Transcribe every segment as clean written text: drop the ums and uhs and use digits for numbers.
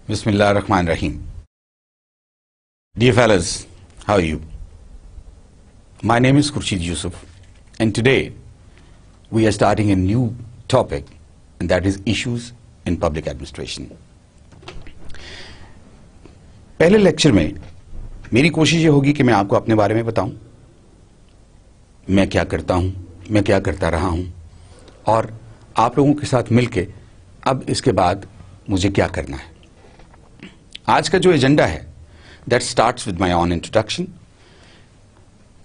Bismillah ar-Rahman ar-Rahim. Dear fellas, how are you? My name is Khurshid Yusuf, and today we are starting a new topic, and that is issues in public administration. پہلے lecture میں میری کوشش یہ ہوگی کہ میں آپ کو اپنے بارے میں بتاؤں، میں کیا کرتا ہوں، میں کیا کرتا رہا ہوں، اور آپ لوگوں کے ساتھ مل کے اب اس کے بعد مجھے کیا کرنا ہے. آج کا جو ایجنڈا ہے that starts with my own introduction.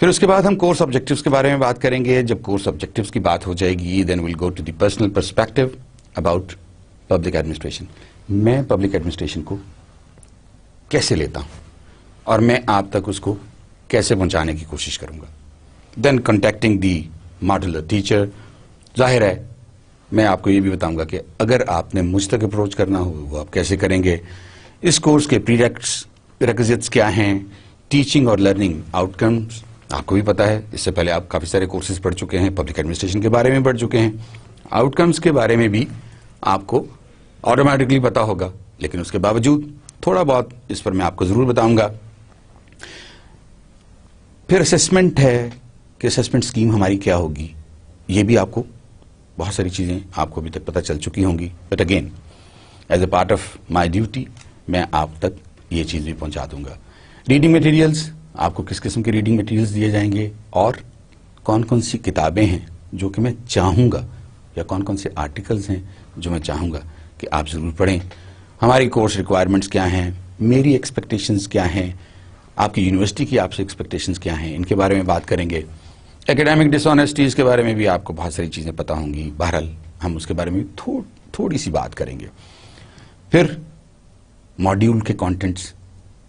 پھر اس کے بعد ہم کورس آبجیکٹیوز کے بارے میں بات کریں گے. جب کورس آبجیکٹیوز کی بات ہو جائے گی then we'll go to the personal perspective about public administration. میں پبلک ایڈمنسٹریشن کو کیسے لیتا ہوں اور میں آپ تک اس کو کیسے پہنچانے کی کوشش کروں گا. دین کنٹیکٹنگ دی ماڈولر ٹیچر. ظاہر ہے میں آپ کو یہ بھی بتاؤں گا کہ اگر آپ نے مجھ تک اپروچ کرنا ہو وہ آپ کیسے کریں گے. اس کورس کے ریکوزٹس کیا ہیں، ٹیچنگ اور لرننگ آؤٹ کمز آپ کو بھی پتا ہے. اس سے پہلے آپ کافی سارے کورسز پڑھ چکے ہیں، پبلک ایڈمنسٹریشن کے بارے میں پڑھ چکے ہیں. آؤٹ کمز کے بارے میں بھی آپ کو آٹومیٹکلی پتا ہوگا، لیکن اس کے باوجود تھوڑا بہت اس پر میں آپ کو ضرور بتاؤں گا. پھر اسیسمنٹ ہے کہ اسیسمنٹ اسکیم ہماری کیا ہوگی، یہ بھی آپ کو بہت ساری چیزیں آپ کو ابھی تک پتہ چل چکی ہوں گی. But again as a part of my duty میں آپ تک یہ چیز بھی پہنچا دوں گا. ریڈنگ مٹیریلز، آپ کو کس قسم کے ریڈنگ مٹیریلز دیے جائیں گے اور کون کون سی کتابیں ہیں جو کہ میں چاہوں گا، یا کون کون سے آرٹیکلز ہیں جو میں چاہوں گا کہ آپ ضرور پڑھیں. ہماری کورس ریکوائرمنٹس کیا ہیں، میری ایکسپیکٹیشنز کیا ہیں، آپ کی یونیورسٹی کی آپ سے ایکسپیکٹیشنز کیا ہیں، ان کے بارے میں بات کریں گے. ایکیڈیمک ڈس آنیسٹیز کے بارے میں بھی آپ کو بہت ساری چیزیں پتہ ہوں گی. بہرحال ہم اس کے بارے میں تھوڑی سی بات کریں گے. پھر ماڈیول کے کانٹینٹس،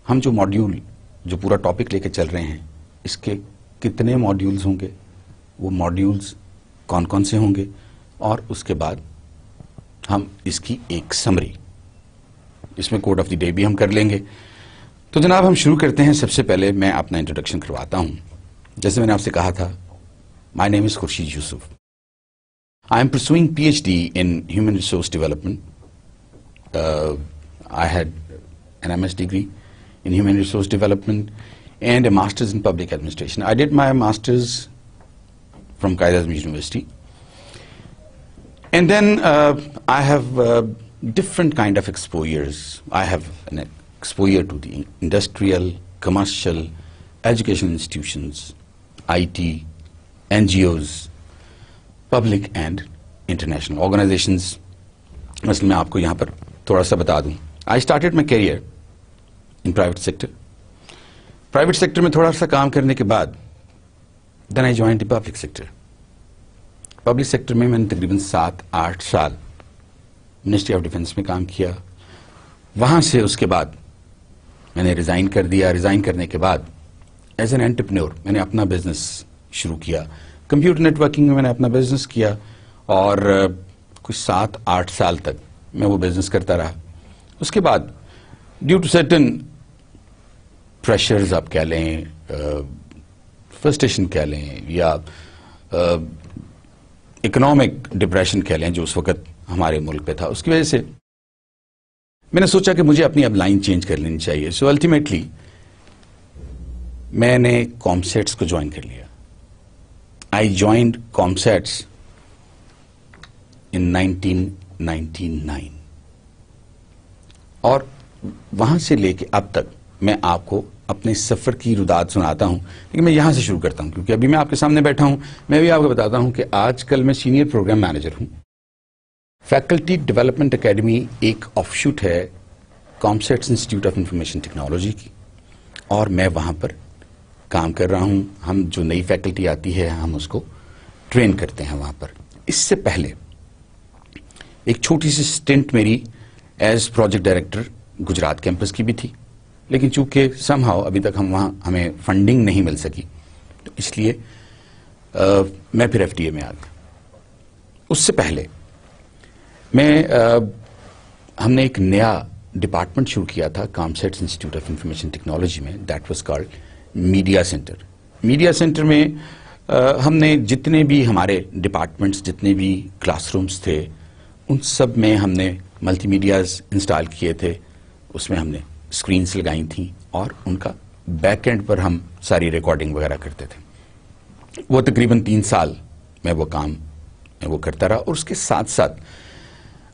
ہم جو پورا ٹاپک لے کے چل رہے ہیں اس کے کتنے ماڈیولز ہوں گے، وہ ماڈیولز کون کون سے ہوں گے، اور اس کے بعد ہم اس کی ایک سمری، اس میں کوڈ آف دی ڈے بھی ہم کر لیں گے. تو جناب ہم شروع کرتے ہیں. سب سے پہلے میں اپنا انٹروڈکشن کرواتا ہوں. جیسے میں نے آپ سے کہا تھا، my name is Khurshid Yousuf. I am pursuing P H D in human resource development. I had an MS degree in human resource development and a master's in public administration. I did my master's from Qaeda University. And then I have different kind of exposures. I have an exposure to the industrial, commercial, educational institutions, IT, NGOs, public and international organizations. مثلا میں آپ کو یہاں پر تھوڑا سا بتا دوں. I started my career in private sector. Private sector میں تھوڑا سا کام کرنے کے بعد then I joined the public sector. Public sector میں نے تقریباً 7-8 سال منسٹری آف ڈیفنس میں کام کیا. وہاں سے اس کے بعد میں نے ریزائن کر دیا. ریزائن کرنے کے بعد ایز این انٹرپرینور میں نے اپنا بزنس شروع کیا. کمپیوٹر نیٹ ورکنگ میں نے اپنا بزنس کیا اور کچھ 7-8 سال تک میں وہ بزنس کرتا رہا. اس کے بعد ڈیو ٹو سرٹن پریشرز آپ کہہ لیں، فرسٹریشن کہہ لیں، یا اکنامک ڈپریشن کہہ لیں جو اس وقت ہمارے ملک پہ تھا، اس کی وجہ سے میں نے سوچا کہ مجھے اپنی اب لائن چینج کر لینی چاہیے. سو الٹیمیٹلی میں نے کامسیٹس کو جوائن کر لیا. آئی جوائنڈ کامسیٹس ان 1999 اور وہاں سے لے کے اب تک میں آپ کو اپنے سفر کی روداد سناتا ہوں. لیکن میں یہاں سے شروع کرتا ہوں کیونکہ ابھی میں آپ کے سامنے بیٹھا ہوں. میں بھی آپ کو بتاتا ہوں کہ آج کل میں سینئر پروگرام مینیجر ہوں. فیکلٹی ڈیولپمنٹ اکیڈمی ایک آف شوٹ ہے COMSATS Institute of Information technology کی، اور میں وہاں پر کام کر رہا ہوں. ہم جو نئی فیکلٹی آتی ہے ہم اس کو ٹرین کرتے ہیں وہاں پر. اس سے پہلے ایک چھوٹی سی سٹنٹ میری as project director Gujarat campus کی بھی تھی، لیکن چونکہ سم ہاؤ ابھی تک ہمیں فنڈنگ نہیں مل سکی تو اس لیے میں پھر ایف ٹی اے میں آ گیا. اس سے پہلے ہم نے ایک نیا ڈپارٹمنٹ شروع کیا تھا COMSATS Institute of Information Technology میں. That was called media centre. Media centre میں ہم نے جتنے بھی ہمارے ڈپارٹمنٹس، جتنے بھی کلاس رومز تھے، ان سب میں ہم نے ملٹی میڈیاز انسٹال کیے تھے. اس میں ہم نے اسکرینس لگائی تھیں اور ان کا بیک اینڈ پر ہم ساری ریکارڈنگ وغیرہ کرتے تھے. وہ تقریباً 3 سال میں وہ کام وہ کرتا رہا. اور اس کے ساتھ ساتھ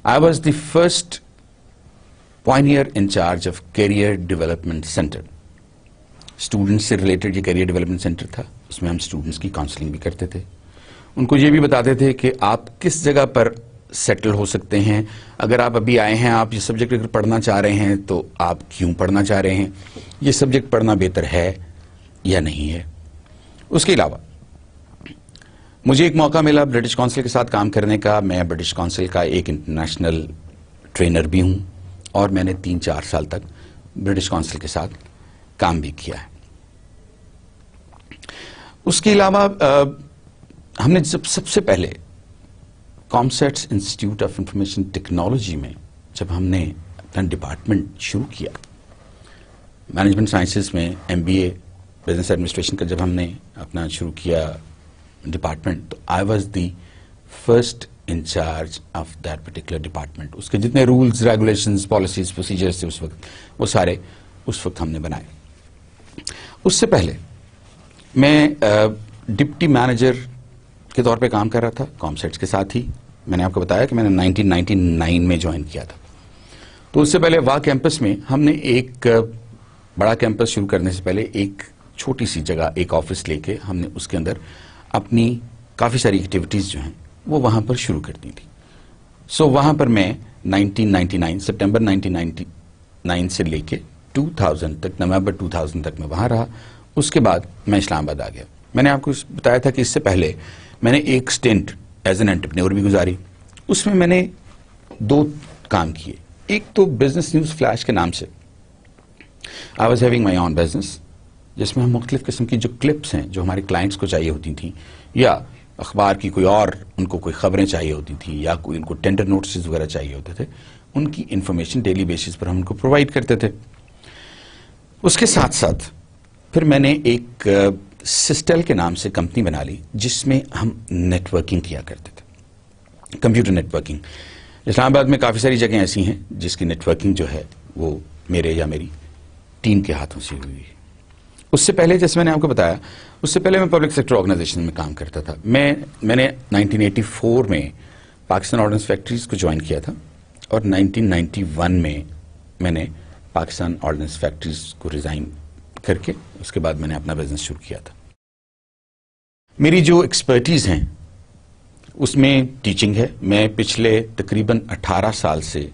I was the first pioneer in charge of career development centre. Students سے ریلیٹڈ یہ کیریئر ڈیولپمنٹ سینٹر تھا. اس میں ہم اسٹوڈنٹس کی کاؤنسلنگ بھی کرتے تھے, ان کو یہ بھی بتاتے تھے کہ آپ کس جگہ پر سیٹل ہو سکتے ہیں. اگر آپ ابھی آئے ہیں, آپ یہ سبجیکٹ اگر پڑھنا چاہ رہے ہیں تو آپ کیوں پڑھنا چاہ رہے ہیں, یہ سبجیکٹ پڑھنا بہتر ہے یا نہیں ہے. اس کے علاوہ مجھے ایک موقع ملا برٹش کونسل کے ساتھ کام کرنے کا. میں برٹش کونسل کا ایک انٹرنیشنل ٹرینر بھی ہوں اور میں نے 3-4 سال تک برٹش کونسل کے ساتھ کام بھی کیا ہے. اس کے علاوہ ہم نے سب سے پہلے COMSATS Institute of Information Technology میں جب ہم نے اپنا ڈپارٹمنٹ شروع کیا, مینجمنٹ سائنسز میں MBA بزنس ایڈمنسٹریشن کا جب ہم نے اپنا شروع کیا ڈپارٹمنٹ, تو I was the first in charge of that particular department. اس کے جتنے رولز, ریگولیشنز, پالیسیز, پروسیجرز تھے اس وقت, وہ سارے اس وقت ہم نے بنائے. اس سے پہلے میں ڈپٹی مینیجر کے طور پہ کام کر رہا تھا کامسیٹس کے ساتھ ہی. میں نے آپ کو بتایا کہ میں نے 1999 میں جوائن کیا تھا. تو اس سے پہلے واہ کیمپس میں ہم نے ایک بڑا کیمپس شروع کرنے سے پہلے ایک چھوٹی سی جگہ, ایک آفس لے کے ہم نے اس کے اندر اپنی کافی ساری ایکٹیویٹیز جو ہیں وہ وہاں پر شروع کر دی تھی. سو وہاں پر میں 1999 سپٹمبر 1999 سے لے کے 2000 تک, نومبر 2000 تک میں وہاں رہا. اس کے بعد میں اسلام آباد آ گیا. میں نے آپ کو بتایا تھا کہ اس سے پہلے میں نے ایک سٹنٹ ایز این انٹرپرینور بھی گزاری. اس میں میں نے 2 کام کیے. ایک تو بزنس نیوز فلیش کے نام سے I was having my own business, جس میں ہم مختلف قسم کی جو کلپس ہیں جو ہمارے کلائنٹس کو چاہیے ہوتی تھیں, یا اخبار کی کوئی اور ان کو کوئی خبریں چاہیے ہوتی تھیں, یا کوئی ان کو ٹینڈر نوٹسز وغیرہ چاہیے ہوتے تھے, ان کی انفارمیشن ڈیلی بیسس پر ہم ان کو پرووائڈ کرتے تھے. اس کے ساتھ ساتھ پھر میں نے ایک سسٹل کے نام سے کمپنی بنا لی جس میں ہم نیٹ ورکنگ کیا کرتے تھے, کمپیوٹر نیٹ ورکنگ. اسلام آباد میں کافی ساری جگہیں ایسی ہیں جس کی نیٹ ورکنگ جو ہے وہ میرے یا میری ٹیم کے ہاتھوں سے ہوئی ہے. اس سے پہلے جیسے میں نے آپ کو بتایا, اس سے پہلے میں پبلک سیکٹر آرگنائزیشن میں کام کرتا تھا. میں نے 1984 میں پاکستان آرڈننس فیکٹریز کو جوائن کیا تھا, اور 1991 میں نے پاکستان آرڈننس فیکٹریز کو ریزائن کر کے اس کے بعد میں نے اپنا بزنس شروع کیا تھا. میری جو ایکسپرٹیز ہیں اس میں ٹیچنگ ہے. میں پچھلے تقریباً 18 سال سے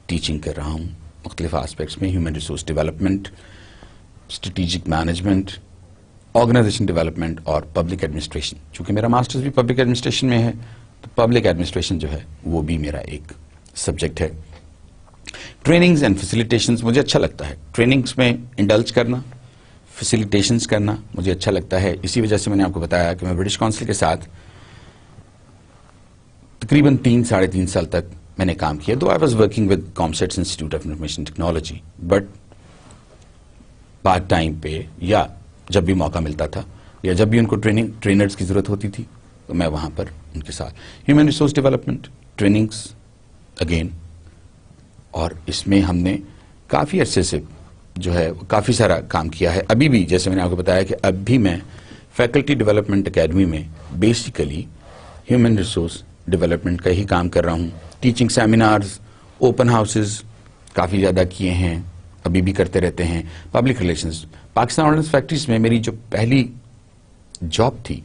ٹیچنگ کر رہا ہوں مختلف آسپیکٹس میں, human resource development, strategic management, organisation development اور پبلک ایڈمنسٹریشن. چونکہ میرا ماسٹرز بھی پبلک ایڈمنسٹریشن میں ہے تو پبلک ایڈمنسٹریشن جو ہے وہ بھی میرا ایک سبجیکٹ ہے. ٹریننگز اینڈ فیسیلیٹیشنز مجھے اچھا لگتا ہے. ٹریننگز میں انڈلج کرنا, فیسیلیٹیشنز کرنا مجھے اچھا لگتا ہے. اسی وجہ سے میں نے آپ کو بتایا کہ میں برٹش کونسل کے ساتھ تقریباً 3-3.5 سال تک میں نے کام کیا. Though I was working with COMSATS Institute of Information Technology, but part time پہ یا جب بھی موقع ملتا تھا یا جب بھی ان کو ٹرینرز کی ضرورت ہوتی تھی تو میں وہاں پر ان کے ساتھ human resource development, trainings again. اور اس میں ہم نے کافی عرصے سے جو ہے کافی سارا کام کیا ہے. ابھی بھی جیسے میں نے آپ کو بتایا کہ اب بھی میں فیکلٹی ڈیولپمنٹ اکیڈمی میں بیسیکلی ہیومن ریسورس ڈیولپمنٹ کا ہی کام کر رہا ہوں. ٹیچنگ سیمینارز, اوپن ہاؤسز کافی زیادہ کیے ہیں, ابھی بھی کرتے رہتے ہیں. Public relations, Pakistan ordnance factories میں میری جو پہلی جاب تھی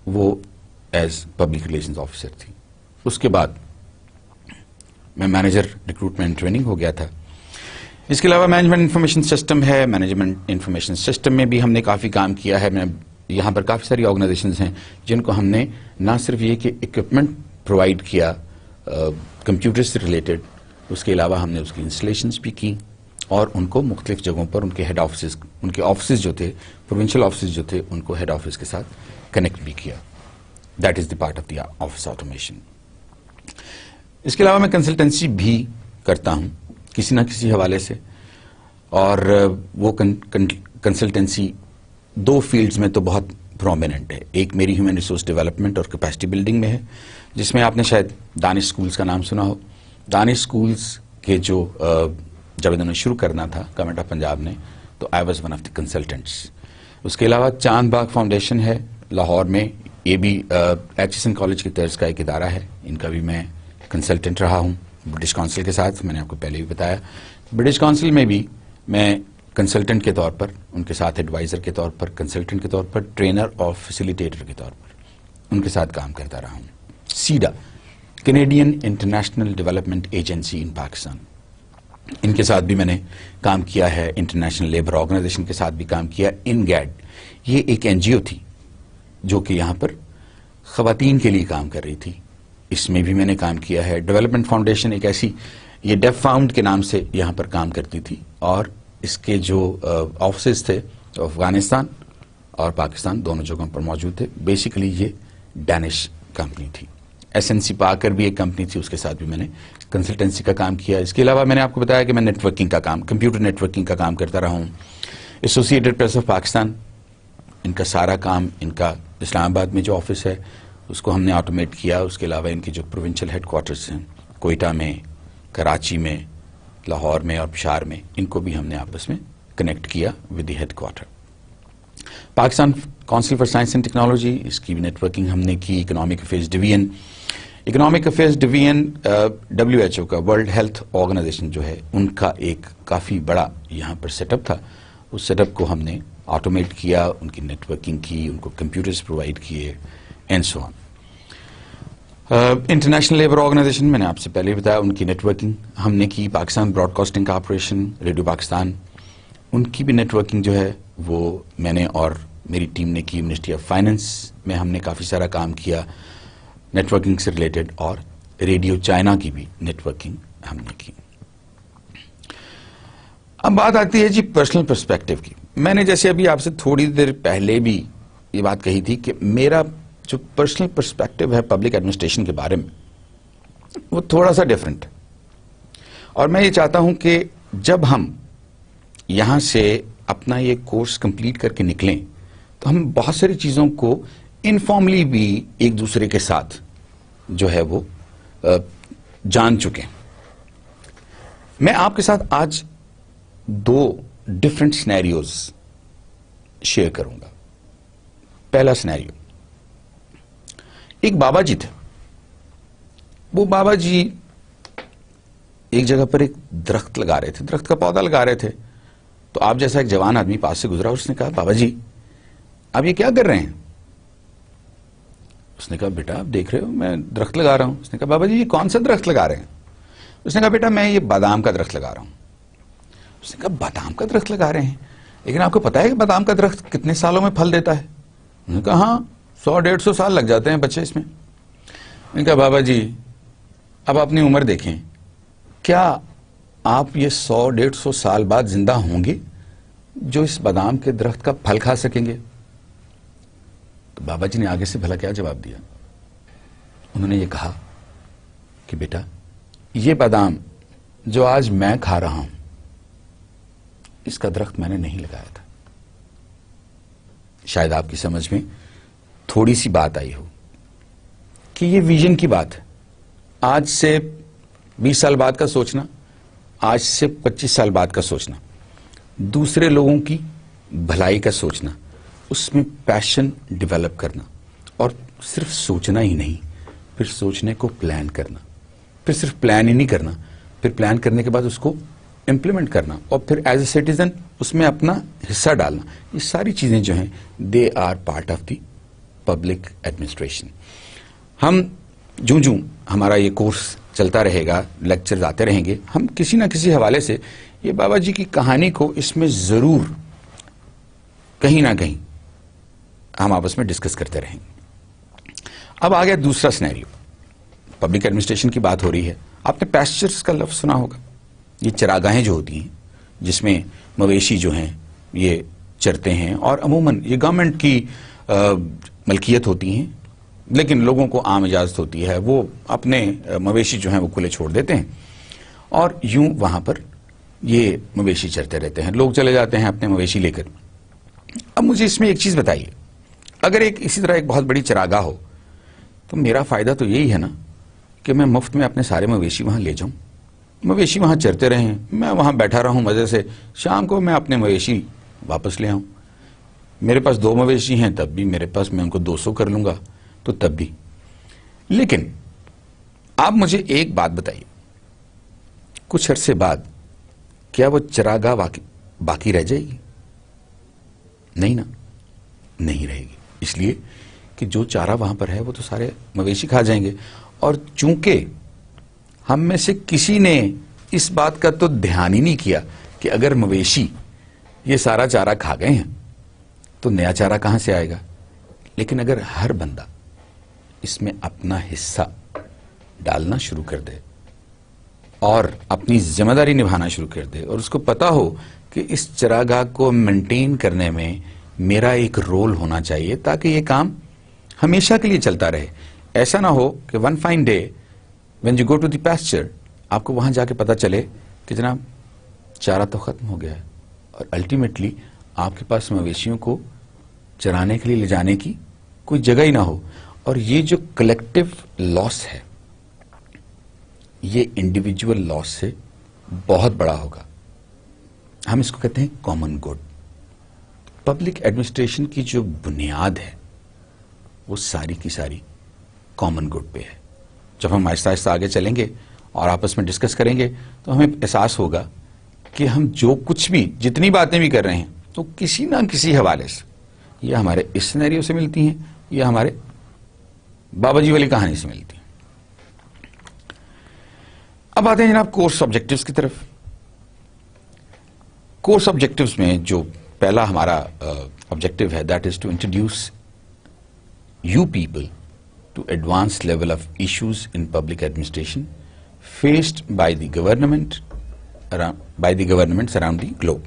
وہ ایز پبلک ریلیشنز آفیسر تھی. اس کے بعد میں مینیجر ریکروٹمنٹ ٹریننگ ہو گیا تھا. اس کے علاوہ مینجمنٹ انفارمیشن سسٹم ہے, مینجمنٹ انفارمیشن سسٹم میں بھی ہم نے کافی کام کیا ہے. میں یہاں پر کافی ساری آرگنائزیشنز ہیں جن کو ہم نے نہ صرف یہ کہ اکوپمنٹ پرووائڈ کیا کمپیوٹر سے ریلیٹڈ, اس کے علاوہ ہم نے اس کی انسٹالیشنز بھی کی اور ان کو مختلف جگہوں پر ان کے ہیڈ آفسز, ان کے آفسز جو تھے, پروونشل آفسز جو تھے, ان کو ہیڈ آفس کے ساتھ کنیکٹ بھی کیا. That is the part of the office automation. اس کے علاوہ میں کنسلٹنسی بھی کرتا ہوں کسی نہ کسی حوالے سے, اور وہ کنسلٹنسی 2 فیلڈز میں تو بہت پرومیننٹ ہے. ایک میری ہیومن ریسورس ڈیولپمنٹ اور کیپیسٹی بلڈنگ میں ہے, جس میں آپ نے شاید دانش اسکولز کا نام سنا ہو. دانش اسکولز کے جو جب انہوں نے شروع کرنا تھا گورنمنٹ آف پنجاب نے تو I was one of the consultants. اس کے علاوہ چاند باغ فاؤنڈیشن ہے لاہور میں, یہ بھی ایچ کالج کی طرز کا ایک ادارہ ہے, ان کا بھی میں کنسلٹنٹ رہا ہوں برٹش کونسل کے ساتھ. میں نے آپ کو پہلے بھی بتایا برٹش کونسل میں بھی میں کنسلٹنٹ کے طور پر, ان کے ساتھ ایڈوائزر کے طور پر, کنسلٹنٹ کے طور پر, ٹرینر اور فیسیلیٹیٹر کے طور پر ان کے ساتھ کام کرتا رہا ہوں. CIDA Canadian International Development Agency in Pakistan, ان کے ساتھ بھی میں نے کام کیا ہے. انٹرنیشنل لیبر آرگنائزیشن کے ساتھ بھی کام کیا. ان گیڈ یہ ایک این جی او تھی جو کہ یہاں پر خواتین کے لیے کام کر رہی تھی, اس میں بھی میں نے کام کیا ہے. ڈیولپمنٹ فاؤنڈیشن ایک ایسی, یہ ڈیف فاؤنڈ کے نام سے یہاں پر کام کرتی تھی, اور اس کے جو آفسز تھے افغانستان اور پاکستان دونوں جگہوں پر موجود تھے. بیسیکلی یہ ڈینش کمپنی تھی. ایس این سی پاکر بھی ایک کمپنی تھی, اس کے ساتھ بھی میں نے کنسلٹنسی کا کام کیا. اس کے علاوہ میں نے آپ کو بتایا کہ میں نیٹ ورکنگ کا کام, کمپیوٹر نیٹ ورکنگ کا کام کرتا رہا ہوں. ایسوسیٹڈ پریس آف پاکستان, ان کا سارا کام, ان کا اسلام آباد میں جو آفس ہے اس کو ہم نے آٹومیٹ کیا. اس کے علاوہ ان کے جو پروونشل ہیڈ کوارٹرز ہیں کوئٹہ میں, کراچی میں, لاہور میں اور پشاور میں, ان کو بھی ہم نے آپس میں کنیکٹ کیا with the headquarter. Pakistan Council for Science and Technology, اس کی بھی نیٹ ورکنگ ہم نے کی. Economic Affairs Division, Economic Affairs Division WHO کا, ورلڈ ہیلتھ آرگنائزیشن جو ہے, ان کا ایک کافی بڑا یہاں پر سیٹ اپ تھا. اس سیٹ اپ کو ہم نے آٹومیٹ کیا, ان کی نیٹ ورکنگ کی, ان کو کمپیوٹرز پرووائڈ کیے and so on. International Labour Organization میں نے آپ سے پہلے بتایا, ان کی نیٹ ورکنگ ہم نے کی. Pakistan Broadcasting Corporation, radio Pakistan, ان کی بھی نیٹ ورکنگ جو ہے وہ میں نے اور میری ٹیم نے کی. منسٹری آف فائنانس میں ہم نے کافی سارا کام کیا نیٹ ورکنگ سے ریلیٹڈ, اور ریڈیو چائنا کی بھی نیٹ ورکنگ ہم نے کی. اب بات آتی ہے جی پرسنل پرسپیکٹو کی. میں نے جیسے ابھی آپ سے تھوڑی دیر پہلے بھی یہ بات کہی تھی کہ میرا جو پرسنل پرسپیکٹو ہے پبلک ایڈمنسٹریشن کے بارے میں وہ تھوڑا سا ڈیفرنٹ, اور میں یہ چاہتا ہوں کہ جب ہم یہاں سے اپنا یہ کورس کمپلیٹ کر کے نکلیں تو ہم بہت ساری چیزوں کو انفارملی بھی ایک دوسرے کے ساتھ جو ہے وہ جان چکے. میں آپ کے ساتھ آج 2 ڈفرنٹ سینیریوز شیئر کروں گا. پہلا سینیریو, ایک بابا جی تھے. وہ بابا جی ایک جگہ پر ایک درخت لگا رہے تھے, درخت کا پودا لگا رہے تھے. تو آپ جیسا ایک جوان آدمی پاس سے گزرا, اس نے کہا بابا جی آپ یہ کیا کر رہے ہیں؟ اس نے کہا بیٹا آپ دیکھ رہے ہو میں درخت لگا رہا ہوں. اس نے کہا بابا جی یہ کون سا درخت لگا رہے ہیں؟ اس نے کہا بیٹا میں یہ بادام کا درخت لگا رہا ہوں. اس نے کہا بادام کا درخت لگا رہے ہیں, لیکن آپ کو پتا ہے کہ بادام کا درخت کتنے سالوں میں پھل دیتا ہے؟ انہوں نے کہا ہاں 100-150 سال لگ جاتے ہیں بچے اس میں. میں نے کہا بابا جی اب اپنی عمر دیکھیں, کیا آپ یہ 100-150 سال بعد زندہ ہوں گے جو اس بادام کے درخت کا پھل کھا سکیں گے؟ تو بابا جی نے آگے سے بھلا کیا جواب دیا. انہوں نے یہ کہا کہ بیٹا یہ بادام جو آج میں کھا رہا ہوں اس کا درخت میں نے نہیں لگایا تھا. شاید آپ کی سمجھ میں تھوڑی سی بات آئی ہو کہ یہ ویژن کی بات ہے. آج سے 20 سال بعد کا سوچنا, آج سے 25 سال بعد کا سوچنا, دوسرے لوگوں کی بھلائی کا سوچنا, اس میں پیشن ڈیولپ کرنا, اور صرف سوچنا ہی نہیں پھر سوچنے کو پلان کرنا, پھر صرف پلان ہی نہیں کرنا, پھر پلان کرنے کے بعد اس کو امپلیمنٹ کرنا, اور پھر ایز اے سٹیزن اس میں اپنا حصہ ڈالنا. یہ ساری چیزیں جو ہیں they are part of the public administration. ہم جوں ہمارا یہ کورس چلتا رہے گا, لیکچرز آتے رہیں گے, ہم کسی نہ کسی حوالے سے یہ بابا جی کی کہانی کو اس میں ضرور کہیں نہ کہیں ہم آپس میں ڈسکس کرتے رہیں گے. اب آ گیا دوسرا سینیریو. پبلک ایڈمنسٹریشن کی بات ہو رہی ہے. آپ نے پیسچرز کا لفظ سنا ہوگا. یہ چراگاہیں جو ہوتی ہیں جس میں مویشی جو ہیں یہ چرتے ہیں, اور عموماً یہ گورنمنٹ کی ملکیت ہوتی ہیں, لیکن لوگوں کو عام اجازت ہوتی ہے, وہ اپنے مویشی جو ہیں وہ کھلے چھوڑ دیتے ہیں, اور یوں وہاں پر یہ مویشی چرتے رہتے ہیں. لوگ چلے جاتے ہیں اپنے مویشی لے کر. اب مجھے اس میں ایک چیز بتائیے, اگر اسی طرح ایک بہت بڑی چراگاہ ہو تو میرا فائدہ تو یہی ہے نا کہ میں مفت میں اپنے سارے مویشی وہاں لے جاؤں. مویشی وہاں چرتے رہیں, میں وہاں بیٹھا رہوں مزے سے, شام کو میں اپنے مویشی واپس لے آؤں. میرے پاس 2 مویشی ہیں تب بھی میرے پاس, میں ان کو 200 کر لوں گا تو تب بھی. لیکن آپ مجھے ایک بات بتائیے, کچھ عرصے بعد کیا وہ چراگاہ باقی رہ جائے گی؟ نہیں نا, نہیں رہے گی. اس لیے کہ جو چارہ وہاں پر ہے وہ تو سارے مویشی کھا جائیں گے. اور چونکہ ہم میں سے کسی نے اس بات کا تو دھیان ہی نہیں کیا کہ اگر مویشی یہ سارا چارہ کھا گئے ہیں تو نیا چارہ کہاں سے آئے گا. لیکن اگر ہر بندہ اس میں اپنا حصہ ڈالنا شروع کر دے اور اپنی ذمہ داری نبھانا شروع کر دے, اور اس کو پتا ہو کہ اس چراگاہ کو مینٹین کرنے میں میرا ایک رول ہونا چاہیے تاکہ یہ کام ہمیشہ کے لیے چلتا رہے. ایسا نہ ہو کہ one fine day when you go to the pasture آپ کو وہاں جا کے پتا چلے کہ جناب چارہ تو ختم ہو گیا ہے, اور الٹیمیٹلی آپ کے پاس مویشیوں کو چرانے کے لیے لے جانے کی کوئی جگہ ہی نہ ہو. اور یہ جو کلیکٹیو لاس ہے یہ انڈیویجول لاس سے بہت بڑا ہوگا. ہم اس کو کہتے ہیں کامن گڈ. پبلک ایڈمنسٹریشن کی جو بنیاد ہے وہ ساری کی ساری کامن گڈ پہ ہے. جب ہم آہستہ آہستہ آگے چلیں گے اور آپس میں ڈسکس کریں گے تو ہمیں احساس ہوگا کہ ہم جو کچھ بھی جتنی باتیں بھی کر رہے ہیں تو کسی نہ کسی حوالے سے یا ہمارے اس سینیریو سے ملتی ہیں یا ہمارے بابا جی والی کہانی سے ملتی ہیں. اب آتے ہیں جناب کورس آبجیکٹیوز کی طرف. کورس آبجیکٹیوز میں جو پہلا ہمارا آبجیکٹیو ہے that is to introduce you people to advance level of issues in public administration faced by the governments around the globe.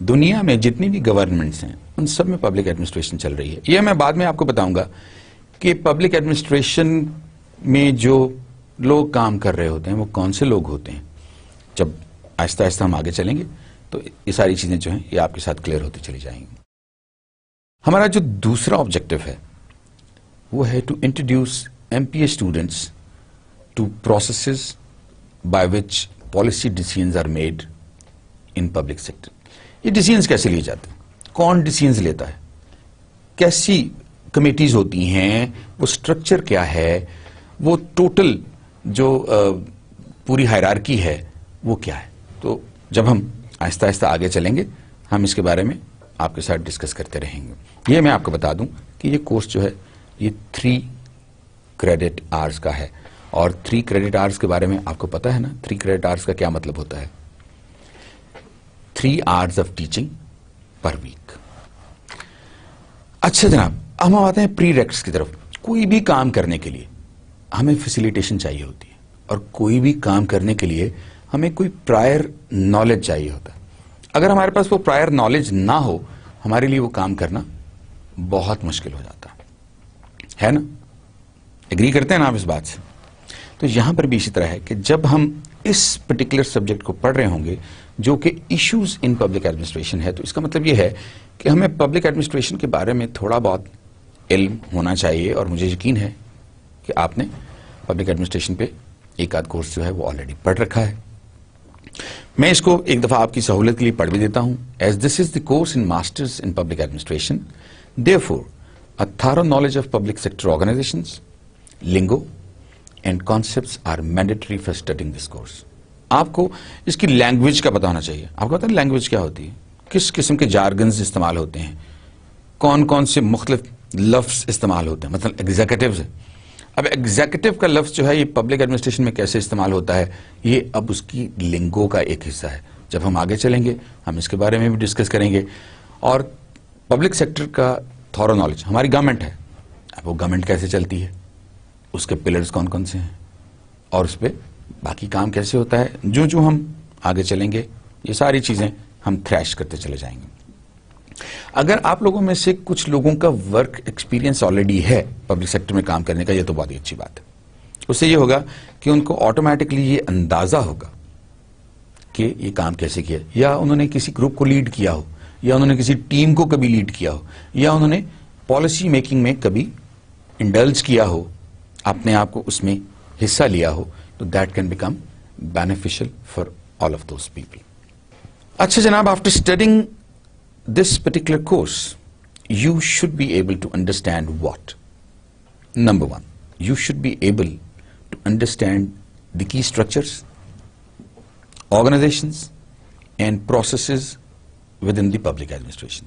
دنیا میں جتنی بھی گورنمنٹس ہیں ان سب میں پبلک ایڈمنسٹریشن چل رہی ہے. یہ میں بعد میں آپ کو بتاؤں گا کہ پبلک ایڈمنسٹریشن میں جو لوگ کام کر رہے ہوتے ہیں وہ کون سے لوگ ہوتے ہیں. جب آہستہ آہستہ ہم آگے چلیں گے تو یہ ساری چیزیں جو ہیں یہ آپ کے ساتھ کلیئر ہوتی چلی جائیں گی. ہمارا جو دوسرا آبجیکٹو ہے وہ ہے to introduce M P A students to processes by which policy decisions are made in public sector. یہ ڈیسیژنز کیسے لیے جاتے ہیں, کون ڈیسیژنز لیتا ہے, کیسی کمیٹیز ہوتی ہیں, وہ اسٹرکچر کیا ہے, وہ ٹوٹل جو پوری ہائرارکی ہے وہ کیا ہے. تو جب ہم آہستہ آہستہ آگے چلیں گے ہم اس کے بارے میں آپ کے ساتھ ڈسکس کرتے رہیں گے. یہ میں آپ کو بتا دوں کہ یہ کورس جو ہے یہ 3 کریڈٹ آورز کا ہے, اور 3 کریڈٹ آورز کے بارے میں آپ کو پتا ہے نا 3 کریڈٹ آورز کا کیا مطلب ہوتا ہے. 3 hours of teaching per week. اچھا جناب ہم آتے ہیں پری ریکٹس کی طرف. کوئی بھی کام کرنے کے لیے ہمیں فیسیلیٹیشن چاہیے ہوتی ہے, اور کوئی بھی کام کرنے کے لیے ہمیں کوئی پرائر نالج چاہیے ہوتا ہے. اگر ہمارے پاس وہ پرائر نالج نہ ہو ہمارے لیے وہ کام کرنا بہت مشکل ہو جاتا ہے نا. ایگری کرتے ہیں نا آپ اس بات سے؟ تو یہاں پر بھی اسی طرح ہے کہ جب ہم اس پرٹیکولر سبجیکٹ کو پڑھ رہے ہوں گے جو کہ ایشوز ان پبلک ایڈمنسٹریشن ہے, تو اس کا مطلب یہ ہے کہ ہمیں پبلک ایڈمنسٹریشن کے بارے میں تھوڑا بہت علم ہونا چاہیے. اور مجھے یقین ہے کہ آپ نے پبلک ایڈمنسٹریشن پہ ایک آدھ کورس جو ہے وہ آلریڈی پڑھ رکھا ہے. میں اس کو ایک دفعہ آپ کی سہولت کے لیے پڑھ بھی دیتا ہوں. As this is the course in masters in public administration therefore a thorough knowledge of public sector organizations, lingo and concepts are mandatory for studying this course. آپ کو اس کی لینگویج کا پتا ہونا چاہیے. آپ کو پتا ہے لینگویج کیا ہوتی ہے, کس قسم کے جارگنز استعمال ہوتے ہیں, کون کون سے مختلف لفظ استعمال ہوتے ہیں. مثلا ایگزیکٹوز ہے. اب ایگزیکٹو کا لفظ جو ہے یہ پبلک ایڈمنسٹریشن میں کیسے استعمال ہوتا ہے یہ اب اس کی لنگو کا ایک حصہ ہے. جب ہم آگے چلیں گے ہم اس کے بارے میں بھی ڈسکس کریں گے. اور پبلک سیکٹر کا تھورو نالج, ہماری گورنمنٹ ہے, اب وہ گورنمنٹ کیسے چلتی ہے, اس کے پلرز کون کون سے ہیں, اور اس پہ باقی کام کیسے ہوتا ہے. جو جو ہم آگے چلیں گے یہ ساری چیزیں ہم تھریش کرتے چلے جائیں گے. اگر آپ لوگوں میں سے کچھ لوگوں کا ورک ایکسپیرینس آلریڈی ہے پبلک سیکٹر میں کام کرنے کا, یہ تو بہت ہی اچھی بات ہے. اس سے یہ ہوگا کہ ان کو آٹومیٹکلی یہ اندازہ ہوگا کہ یہ کام کیسے کیا, یا انہوں نے کسی گروپ کو لیڈ کیا ہو, یا انہوں نے کسی ٹیم کو کبھی لیڈ کیا ہو, یا انہوں نے پالیسی میکنگ میں کبھی انڈلج کیا ہو, اپنے آپ کو اس میں حصہ لیا ہو, تو that can become beneficial for all of those people. Achha Janab, after studying this particular course, you should be able to understand what? Number one, you should be able to understand the key structures, organizations and processes within the public administration.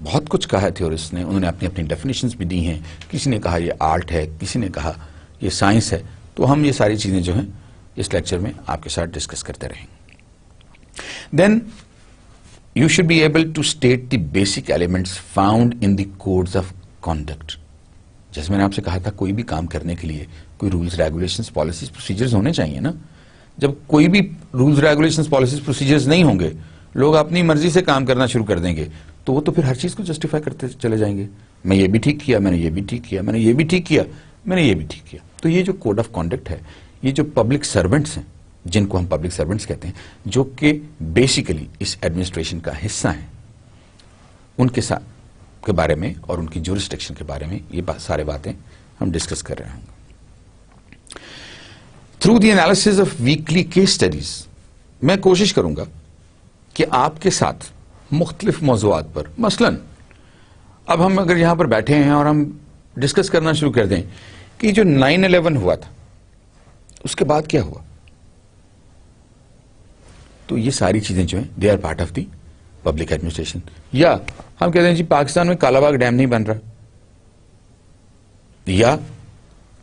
بہت کچھ کہا ہے theorist نے, انہوں نے اپنی اپنی definitions بھی دی ہیں. کسی نے کہا یہ آرٹ ہے, کسی نے کہا یہ سائنس ہے. تو ہم یہ ساری چیزیں جو ہیں اس لیکچر میں آپ کے ساتھ ڈسکس کرتے رہیں گے. Then you should be able to state the basic elements found in the codes of conduct. جیسے میں نے آپ سے کہا تھا, کوئی بھی کام کرنے کے لیے کوئی رولز, ریگولیشنز, پالیسیز, پروسیجرز ہونے چاہیے نا. جب کوئی بھی رولز, ریگولیشنز, پالیسیز, پروسیجرز نہیں ہوں گے, لوگ اپنی مرضی سے کام کرنا شروع کر دیں گے, تو وہ تو پھر ہر چیز کو جسٹیفائی کرتے چلے جائیں گے. میں یہ بھی ٹھیک کیا, میں نے یہ بھی ٹھیک کیا, میں نے یہ بھی ٹھیک کیا, میں نے یہ بھی ٹھیک کیا. تو یہ جو کوڈ آف کانڈکٹ ہے, یہ جو پبلک سرونٹس ہیں, جن کو ہم پبلک سرونٹس کہتے ہیں, جو کہ بیسیکلی اس ایڈمنسٹریشن کا حصہ ہیں, ان کے ساتھ کے بارے میں اور ان کی جورسڈکشن کے بارے میں یہ سارے باتیں ہم ڈسکس کر رہے ہوں گے. Through the analysis of weekly case studies, میں کوشش کروں گا کہ آپ کے ساتھ مختلف موضوعات پر, مثلا اب ہم اگر یہاں پر بیٹھے ہیں اور ہم ڈسکس کرنا شروع کر دیں کہ جو 9/11 ہوا تھا اس کے بعد کیا ہوا, تو یہ ساری چیزیں جو ہیں they are part of the public administration. یا ہم کہتے ہیں جی پاکستان میں کالا باغ ڈیم نہیں بن رہا, یا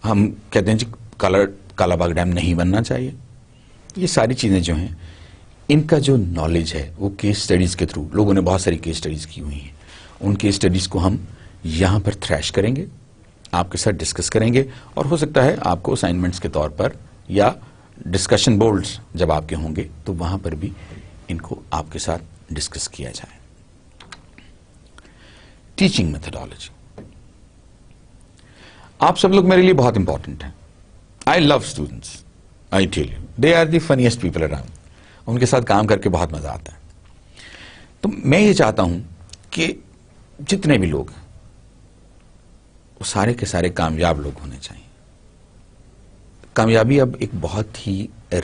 ہم کہتے ہیں جی کالا باغ ڈیم نہیں بننا چاہیے. یہ ساری چیزیں جو ہیں ان کا جو نالج ہے وہ کیس اسٹڈیز کے تھرو, لوگوں نے بہت ساری کیس اسٹڈیز کی ہوئی ہیں, ان کیس اسٹڈیز کو ہم یہاں پر تھریش کریں گے, آپ کے ساتھ ڈسکس کریں گے, اور ہو سکتا ہے آپ کو اسائنمنٹس کے طور پر یا ڈسکشن بورڈز جب آپ کے ہوں گے تو وہاں پر بھی ان کو آپ کے ساتھ ڈسکس کیا جائے. ٹیچنگ میتھڈالوجی, آپ سب لوگ میرے لیے بہت امپورٹنٹ ہیں. I love students, I tell you, they are the finest people around. ان کے ساتھ کام کر کے بہت مزہ آتا ہے. تو میں یہ چاہتا ہوں کہ جتنے بھی لوگ ہیں وہ سارے کے سارے کامیاب لوگ ہونے چاہیے. کامیابی اب ایک بہت ہی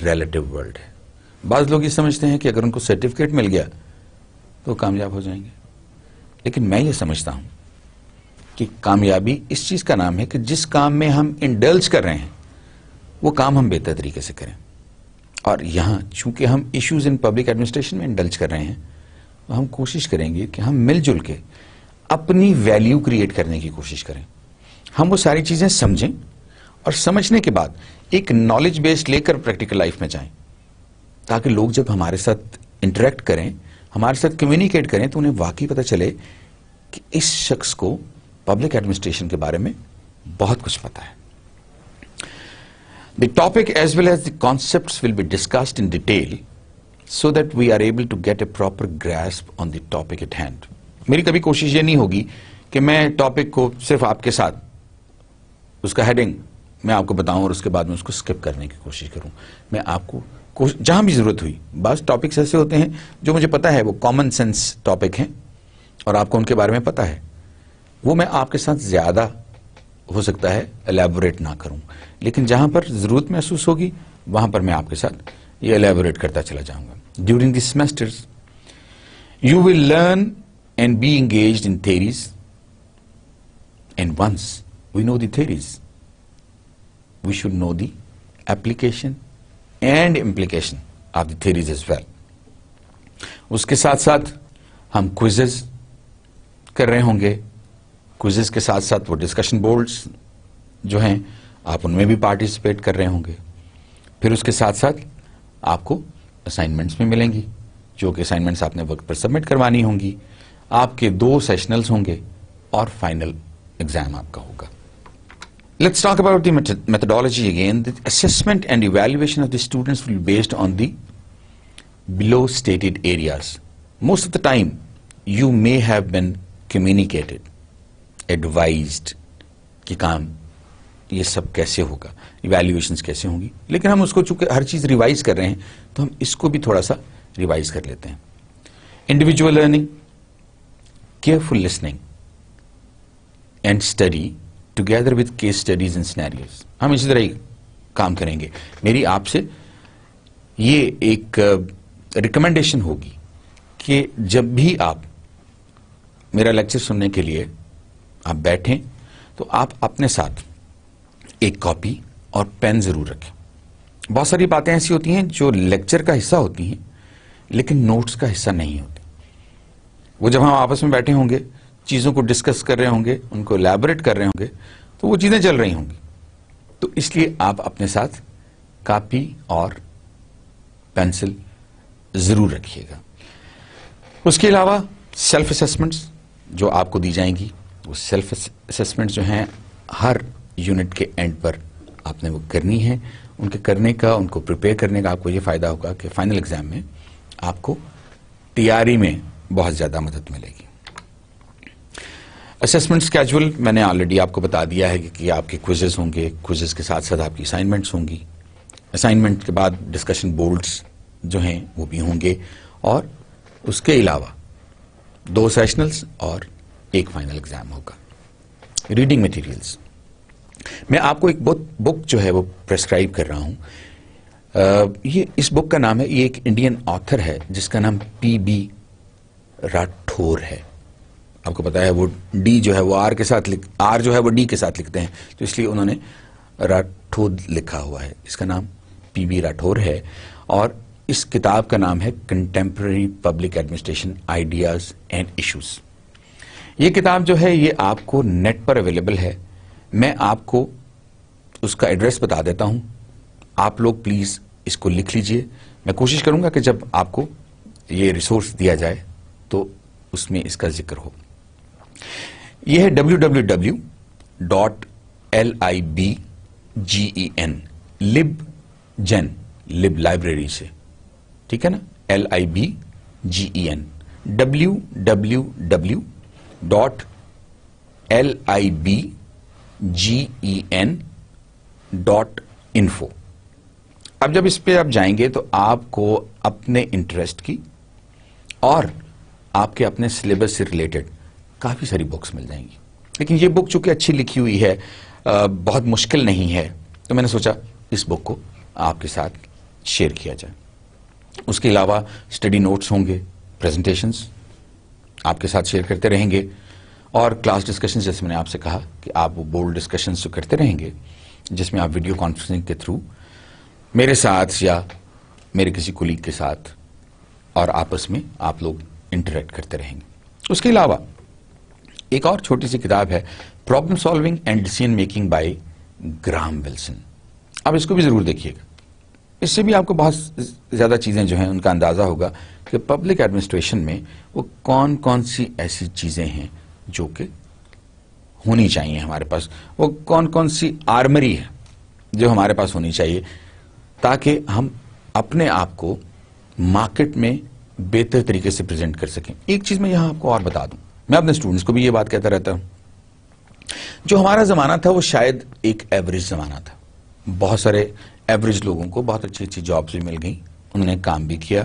ریلیٹو ورڈ ہے. بعض لوگ یہ سمجھتے ہیں کہ اگر ان کو سرٹیفکیٹ مل گیا تو کامیاب ہو جائیں گے, لیکن میں یہ سمجھتا ہوں کہ کامیابی اس چیز کا نام ہے کہ جس کام میں ہم انڈلج کر رہے ہیں وہ کام ہم بہتر طریقے سے کریں. اور یہاں چونکہ ہم ایشوز ان پبلک ایڈمنسٹریشن میں انڈلج کر رہے ہیں, تو ہم کوشش کریں گے کہ ہم مل جل کے اپنی ویلیو کریٹ کرنے کی کوشش کریں. ہم وہ ساری چیزیں سمجھیں اور سمجھنے کے بعد ایک نالج بیس لے کر پریکٹیکل لائف میں جائیں, تاکہ لوگ جب ہمارے ساتھ انٹریکٹ کریں, ہمارے ساتھ کمیونیکیٹ کریں, تو انہیں واقعی پتہ چلے کہ اس شخص کو پبلک ایڈمنسٹریشن کے بارے میں بہت کچھ پتا ہے. The topic as well as the concepts will be discussed in detail so that we are able to get a proper grasp on the topic at hand. میری کبھی کوشش یہ نہیں ہوگی کہ میں ٹاپک کو صرف آپ کے ساتھ اس کا ہیڈنگ میں آپ کو بتاؤں اور اس کے بعد میں اس کو سکپ کرنے کی کوشش کروں. میں آپ کو جہاں بھی ضرورت ہوئی, بعض ٹاپکس ایسے ہوتے ہیں جو مجھے پتا ہے وہ کامن سینس ٹاپک ہیں اور آپ کو ان کے بارے میں پتا ہے, وہ میں آپ کے ساتھ زیادہ ہو سکتا ہے الیبوریٹ نہ کروں, لیکن جہاں پر ضرورت محسوس ہوگی وہاں پر میں آپ کے ساتھ یہ الیبوریٹ کرتا چلا جاؤں گا. During the semesters you will learn and be engaged in theories, and once we know the theories we should know the application and implication of the theories as well. اس کے ساتھ ساتھ ہم کوئزز کر رہے ہوں گے, کوئزز کے ساتھ ساتھ وہ ڈسکشن بورڈز جو ہیں آپ ان میں بھی پارٹیسپیٹ کر رہے ہوں گے. پھر اس کے ساتھ ساتھ آپ کو اسائنمنٹس بھی ملیں گی, جو کہ اسائنمنٹس آپ نے وقت پر سبمٹ کروانی ہوں گی. آپ کے 2 سیشنلز ہوں گے اور فائنل ایگزام آپ کا ہوگا. Let's talk about the methodology again. The assessment and evaluation of the students will be based on the below stated areas. Most of the time, you may have been communicated, advised کہ کام یہ سب کیسے ہوگا, ایویلیویشنز کیسے ہوں گی, لیکن ہم اس کو چونکہ ہر چیز ریوائز کر رہے ہیں تو ہم اس کو بھی تھوڑا سا ریوائز کر لیتے ہیں. Individual learning, careful listening and study together with case studies and scenarios. ہم اسی طرح ہی کام کریں گے. میری آپ سے یہ ایک ریکمنڈیشن ہوگی کہ جب بھی آپ میرا لیکچر سننے کے لیے آپ بیٹھیں تو آپ اپنے ساتھ ایک کاپی اور پین ضرور رکھیں. بہت ساری باتیں ایسی ہوتی ہیں جو لیکچر کا حصہ ہوتی ہیں لیکن نوٹس کا حصہ نہیں ہوتی. وہ جب ہم آپس میں بیٹھے ہوں گے چیزوں کو ڈسکس کر رہے ہوں گے, ان کو الیبوریٹ کر رہے ہوں گے, تو وہ چیزیں چل رہی ہوں گی. تو اس لیے آپ اپنے ساتھ کاپی اور پینسل ضرور رکھیے گا. اس کے علاوہ سیلف اسیسمنٹس جو آپ کو دی جائیں گی, وہ سیلف اسیسمنٹس جو ہیں ہر یونٹ کے اینڈ پر آپ نے وہ کرنی ہے. ان کے کرنے کا, ان کو پریپیئر کرنے کا آپ کو یہ فائدہ ہوگا کہ فائنل ایگزام میں آپ کو تیاری میں بہت زیادہ مدد ملے گی. اسیسمنٹ اسکیجول میں نے آلریڈی آپ کو بتا دیا ہے کہ آپ کے کوئزز ہوں گے, کوئزز کے ساتھ ساتھ آپ کی اسائنمنٹس ہوں گی. اسائنمنٹ کے بعد ڈسکشن بورڈز جو ہیں وہ بھی ہوں گے, اور اس کے علاوہ 2 سیشنلز اور 1 فائنل ایگزام ہوگا. ریڈنگ مٹیریلز میں آپ کو ایک بک جو ہے وہ پرسکرائب کر رہا ہوں. یہ اس بک کا نام ہے, یہ ایک انڈین آتھر ہے جس کا نام پی بی راٹھور ہے. آپ کو پتا ہے وہ ڈی جو ہے وہ آر کے ساتھ آر جو ہے وہ ڈی کے ساتھ لکھتے ہیں, تو اس لیے انہوں نے راٹھور لکھا ہوا ہے. اس کا نام پی بی راٹھور ہے, اور اس کتاب کا نام ہے contemporary public administration ideas and issues. یہ کتاب جو ہے یہ آپ کو نیٹ پر اویلیبل ہے. میں آپ کو اس کا ایڈریس بتا دیتا ہوں, آپ لوگ پلیز اس کو لکھ لیجئے. میں کوشش کروں گا کہ جب آپ کو یہ ریسورس دیا جائے تو اس میں اس کا ذکر ہو. یہ ہے www.libgen libgen lib لائبریری سے, ٹھیک ہے نا, libgen www.libgen.info. اب جب اس پہ آپ جائیں گے تو آپ کو اپنے انٹرسٹ کی اور آپ کے اپنے سلیبس سے ریلیٹڈ کافی ساری بکس مل جائیں گی. لیکن یہ بک چونکہ اچھی لکھی ہوئی ہے, بہت مشکل نہیں ہے, تو میں نے سوچا اس بک کو آپ کے ساتھ شیئر کیا جائے. اس کے علاوہ اسٹڈی نوٹس ہوں گے, پریزنٹیشنز آپ کے ساتھ شیئر کرتے رہیں گے, اور کلاس ڈسکشنز جیسے میں نے آپ سے کہا کہ آپ وہ بورڈ ڈسکشنز جو کرتے رہیں گے جس میں آپ ویڈیو کانفرنسنگ کے تھرو میرے ساتھ یا میرے کسی کولیگ کے ساتھ اور آپس میں آپ لوگ انٹریکٹ کرتے رہیں گے. اس کے علاوہ ایک اور چھوٹی سی کتاب ہے, problem solving and decision making by Graham Wilson. آپ اس کو بھی ضرور دیکھیے گا. اس سے بھی آپ کو بہت زیادہ چیزیں جو ہیں ان کا اندازہ ہوگا کہ پبلک ایڈمنسٹریشن میں وہ کون کون سی ایسی چیزیں ہیں جو کہ ہونی چاہیے ہمارے پاس, وہ کون کون سی آرمری ہے جو ہمارے پاس ہونی چاہیے تاکہ ہم اپنے آپ کو مارکیٹ میں بہتر طریقے سے پریزنٹ کر سکیں. ایک چیز میں یہاں آپ کو اور بتا دوں, میں اپنے اسٹوڈنٹس کو بھی یہ بات کہتا رہتا ہوں, جو ہمارا زمانہ تھا وہ شاید ایک ایوریج زمانہ تھا. بہت سارے ایوریج لوگوں کو بہت اچھی اچھی جابس بھی مل گئیں, انہوں نے کام بھی کیا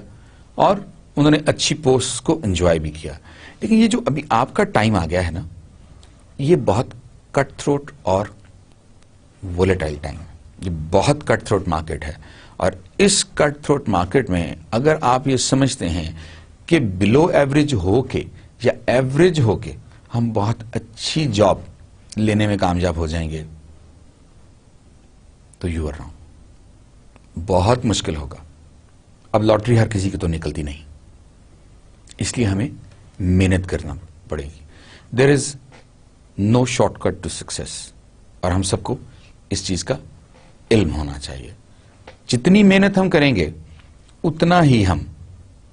اور انہوں نے اچھی پوسٹ کو انجوائے بھی کیا. لیکن یہ جو ابھی آپ کا ٹائم آ گیا ہے نا, یہ بہت کٹ تھروٹ اور وولیٹائل ٹائم ہے, یہ بہت کٹ تھروٹ مارکیٹ ہے. اور اس کٹ تھروٹ مارکیٹ میں اگر آپ یہ سمجھتے ہیں کہ بلو ایوریج ہو کے یا ایوریج ہو کے ہم بہت اچھی جاب لینے میں کامیاب ہو جائیں گے, تو یو آر رانگ. بہت مشکل ہوگا. اب لاٹری ہر کسی کی تو نکلتی نہیں, اس لیے ہمیں محنت کرنا پڑے گی. دیر is know short cut to success, اور ہم سب کو اس چیز کا علم ہونا چاہیے. جتنی محنت ہم کریں گے اتنا ہی ہم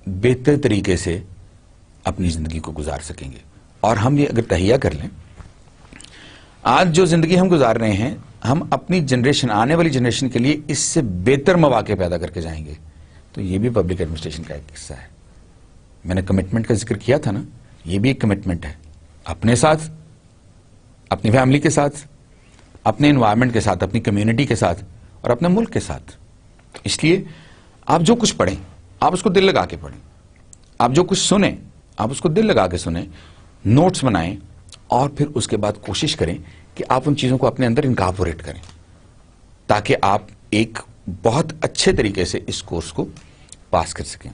بہتر طریقے سے اپنی زندگی کو گزار سکیں گے. اور ہم یہ اگر تہیہ کر لیں, آج جو زندگی ہم گزار رہے ہیں, ہم اپنی جنریشن, آنے والی جنریشن کے لیے اس سے بہتر مواقع پیدا کر کے جائیں گے. تو یہ بھی پبلک ایڈمنسٹریشن کا ایک حصہ ہے. میں نے کمٹمنٹ کا ذکر کیا تھا نا, یہ بھی ایک کمٹمنٹ ہے اپنے ساتھ, اپنی فیملی کے ساتھ, اپنے انوائرمنٹ کے ساتھ, اپنی کمیونٹی کے ساتھ اور اپنے ملک کے ساتھ. اس لیے آپ جو کچھ پڑھیں آپ اس کو دل لگا کے پڑھیں, آپ جو کچھ سنیں آپ اس کو دل لگا کے سنیں, نوٹس بنائیں, اور پھر اس کے بعد کوشش کریں کہ آپ ان چیزوں کو اپنے اندر انکارپوریٹ کریں تاکہ آپ ایک بہت اچھے طریقے سے اس کورس کو پاس کر سکیں.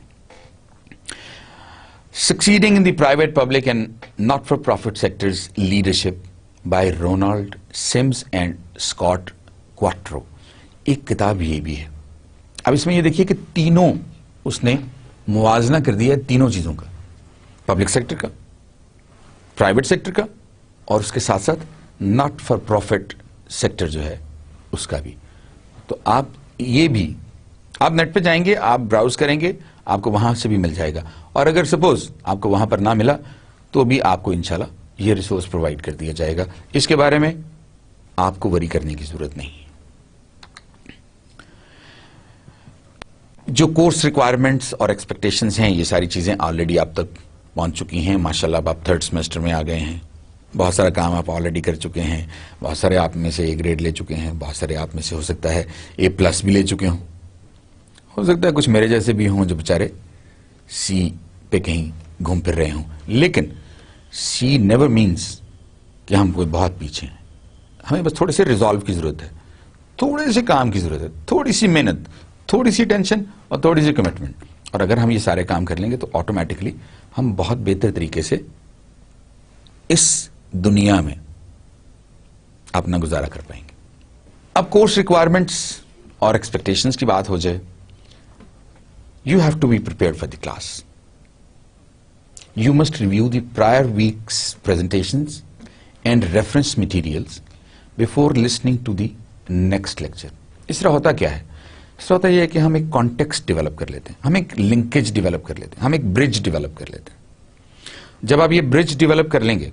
Succeeding in the private public and not for profit sectors leadership by Ronald Sims and Scott Quatro. ایک کتاب یہ بھی ہے. اب اس میں یہ دیکھیے کہ تینوں اس نے موازنہ کر دیا ہے, تینوں چیزوں کا, پبلک سیکٹر کا, پرائیویٹ سیکٹر کا اور اس کے ساتھ ساتھ ناٹ فار پروفٹ سیکٹر جو ہے اس کا بھی. تو آپ یہ بھی آپ نیٹ پہ جائیں گے, آپ براؤز کریں گے, آپ کو وہاں سے بھی مل جائے گا. اور اگر سپوز آپ کو وہاں پر نہ ملا تو بھی آپ کو انشاءاللہ یہ ریسورس پرووائڈ کر دیا جائے گا. اس کے بارے میں آپ کو وری کرنے کی ضرورت نہیں. جو کورس ریکوائرمنٹس اور ایکسپیکٹیشنز ہیں, یہ ساری چیزیں آلریڈی آپ تک پہنچ چکی ہیں. ماشاءاللہ اب آپ تھرڈ سیمسٹر میں آ گئے ہیں. بہت سارا کام آپ آلریڈی کر چکے ہیں. بہت سارے آپ میں سے اے گریڈ لے چکے ہیں. بہت سارے آپ میں سے ہو سکتا ہے اے پلس بھی لے چکے ہوں. ہو سکتا ہے کچھ میرے جیسے بھی ہوں جو بیچارے سی پہ کہیں گھوم پھر رہے ہوں. لیکن سی نیور مینس کہ ہم کوئی بہت پیچھے ہیں. ہمیں بس تھوڑے سے ریزالو کی ضرورت ہے, تھوڑے سے کام کی ضرورت ہے, تھوڑی سی محنت, تھوڑی سی ٹینشن اور تھوڑی سی کمٹمنٹ. اور اگر ہم یہ سارے کام کر لیں گے تو آٹومیٹکلی ہم بہت بہتر طریقے سے اس دنیا میں اپنا گزارا کر پائیں گے. اب کورس ریکوائرمنٹس اور ایکسپیکٹیشنز کی بات ہو جائے, you have to be prepared for the class. You must review the prior weeks presentations and reference materials before listening to the next lecture. اس طرح ہوتا کیا ہے؟ اس طرح ہوتا یہ ہے کہ ہم ایک کانٹیکسٹ ڈیولپ کر لیتے ہیں, ہم ایک لنکیج ڈیولپ کر لیتے ہیں, ہم ایک برج ڈیولپ کر لیتے ہیں. جب آپ یہ برج ڈیولپ کر لیں گے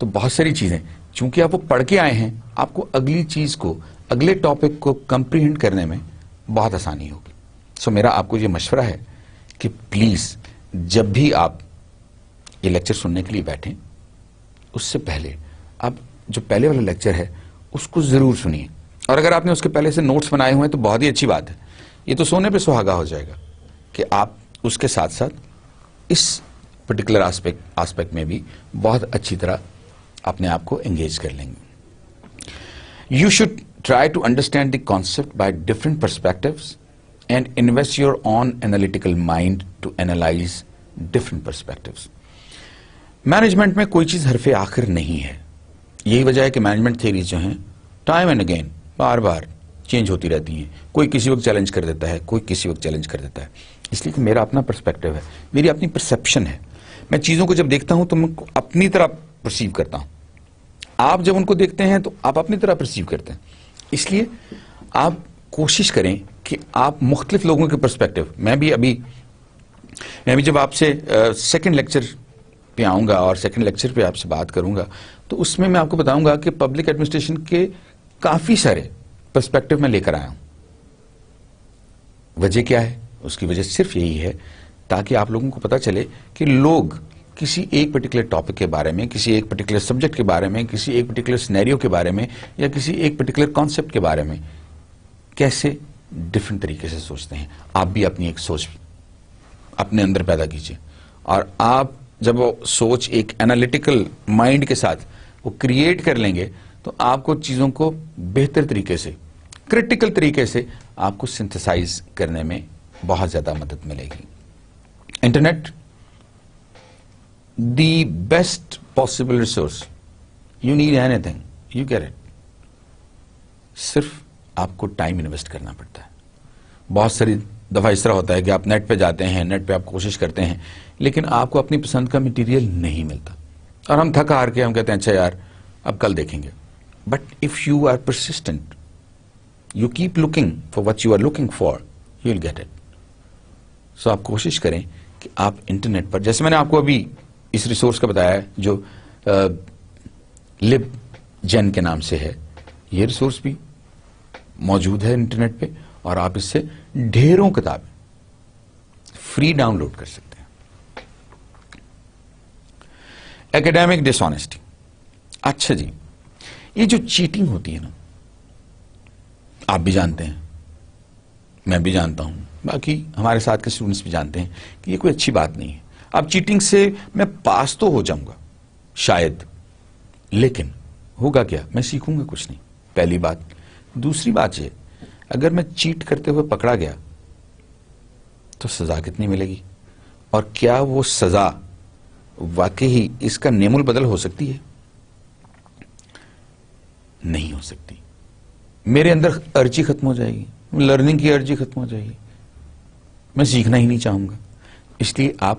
تو بہت ساری چیزیں, چونکہ آپ وہ پڑھ کے آئے ہیں, آپ کو اگلی چیز کو, اگلے ٹاپک کو کمپریہنڈ کرنے میں بہت آسانی ہوگی. سو میرا آپ کو یہ مشورہ ہے کہ پلیز جب بھی آپ یہ لیکچر سننے کے لیے بیٹھیں, اس سے پہلے آپ جو پہلے والا لیکچر ہے اس کو ضرور سنیے. اور اگر آپ نے اس کے پہلے سے نوٹس بنائے ہوئے ہیں تو بہت ہی اچھی بات ہے. یہ تو سونے پہ سہاگا ہو جائے گا کہ آپ اس کے ساتھ ساتھ اس پرٹیکولر آسپیکٹ میں بھی بہت اچھی طرح اپنے آپ کو انگیج کر لیں گے. You should try to understand the concept by different perspectives and invest your own analytical mind to analyse different perspectives. Management میں کوئی چیز حرف آخر نہیں ہے. یہی وجہ ہے کہ مینجمنٹ تھیریز جو ہیں time and again bar bar change ہوتی رہتی ہیں. کوئی کسی وقت چیلنج کر دیتا ہے, کوئی کسی وقت چیلنج کر دیتا ہے. اس لیے کہ میرا اپنا پرسپیکٹو ہے, میری اپنی پرسیپشن ہے. میں چیزوں کو جب دیکھتا ہوں تو میں اپنی طرح پرسیو کرتا ہوں. آپ جب ان کو دیکھتے ہیں تو آپ اپنی طرح پرسیو کرتے ہیں. اس لیے آپ کوشش کریں کہ آپ مختلف لوگوں کے پرسپیکٹو, میں بھی جب آپ سے سیکنڈ لیکچر پہ آؤں گا اور سیکنڈ لیکچر پہ آپ سے بات کروں گا تو اس میں آپ کو بتاؤں گا کہ پبلک ایڈمنسٹریشن کے کافی سارے پرسپیکٹو میں لے کر آیا ہوں. وجہ کیا ہے؟ اس کی وجہ صرف یہی ہے تاکہ آپ لوگوں کو پتا چلے کہ لوگ کسی ایک پرٹیکولر ٹاپک کے بارے میں, کسی ایک پرٹیکولر سبجیکٹ کے بارے میں, کسی ایک پرٹیکولر سینیریو کے بارے میں یا کسی ایک پرٹیکولر کانسیپٹ کے بارے میں کیسے ڈفرنٹ طریقے سے سوچتے ہیں. آپ بھی اپنی ایک سوچ اپنے اندر پیدا کیجیے, اور آپ جب وہ سوچ ایک انالیٹیکل مائنڈ کے ساتھ وہ کریٹ کر لیں گے تو آپ کو چیزوں کو بہتر طریقے سے, کریٹیکل طریقے سے آپ کو سنتھسائز کرنے میں بہت زیادہ مدد ملے گی. Internet the best possible resource. You need any thing, you get it. صرف آپ کو ٹائم انویسٹ کرنا پڑتا ہے. بہت ساری دفعہ اس طرح ہوتا ہے کہ آپ نیٹ پہ جاتے ہیں, نیٹ پہ آپ کوشش کرتے ہیں, لیکن آپ کو اپنی پسند کا مٹیریل نہیں ملتا اور ہم تھک ہار کے ہم کہتے ہیں اچھا یار اب کل دیکھیں گے. But if you are persistent, you keep looking for what you are looking for, you will get it. So آپ کوشش کریں کہ آپ انٹرنیٹ پر, جیسے میں نے آپ کو ابھی اس ریسورس کا بتایا ہے جو لب جین کے نام سے ہے, یہ ریسورس بھی موجود ہے انٹرنیٹ پہ اور آپ اس سے ڈھیروں کتابیں فری ڈاؤن لوڈ کر سکتے ہیں. ایکیڈیمک ڈس آنیسٹی. اچھا جی, یہ جو چیٹنگ ہوتی ہے نا, آپ بھی جانتے ہیں, میں بھی جانتا ہوں, باقی ہمارے ساتھ کے اسٹوڈنٹس بھی جانتے ہیں کہ یہ کوئی اچھی بات نہیں ہے. اب چیٹنگ سے میں پاس تو ہو جاؤں گا شاید, لیکن ہوگا کیا؟ میں سیکھوں گا کچھ نہیں, پہلی بات. دوسری بات یہ, اگر میں چیٹ کرتے ہوئے پکڑا گیا تو سزا کتنی ملے گی, اور کیا وہ سزا واقعی اس کا نیم البدل ہو سکتی ہے؟ نہیں ہو سکتی. میرے اندر ارجی ختم ہو جائے گی, لرننگ کی ارجی ختم ہو جائے گی, میں سیکھنا ہی نہیں چاہوں گا. اس لیے آپ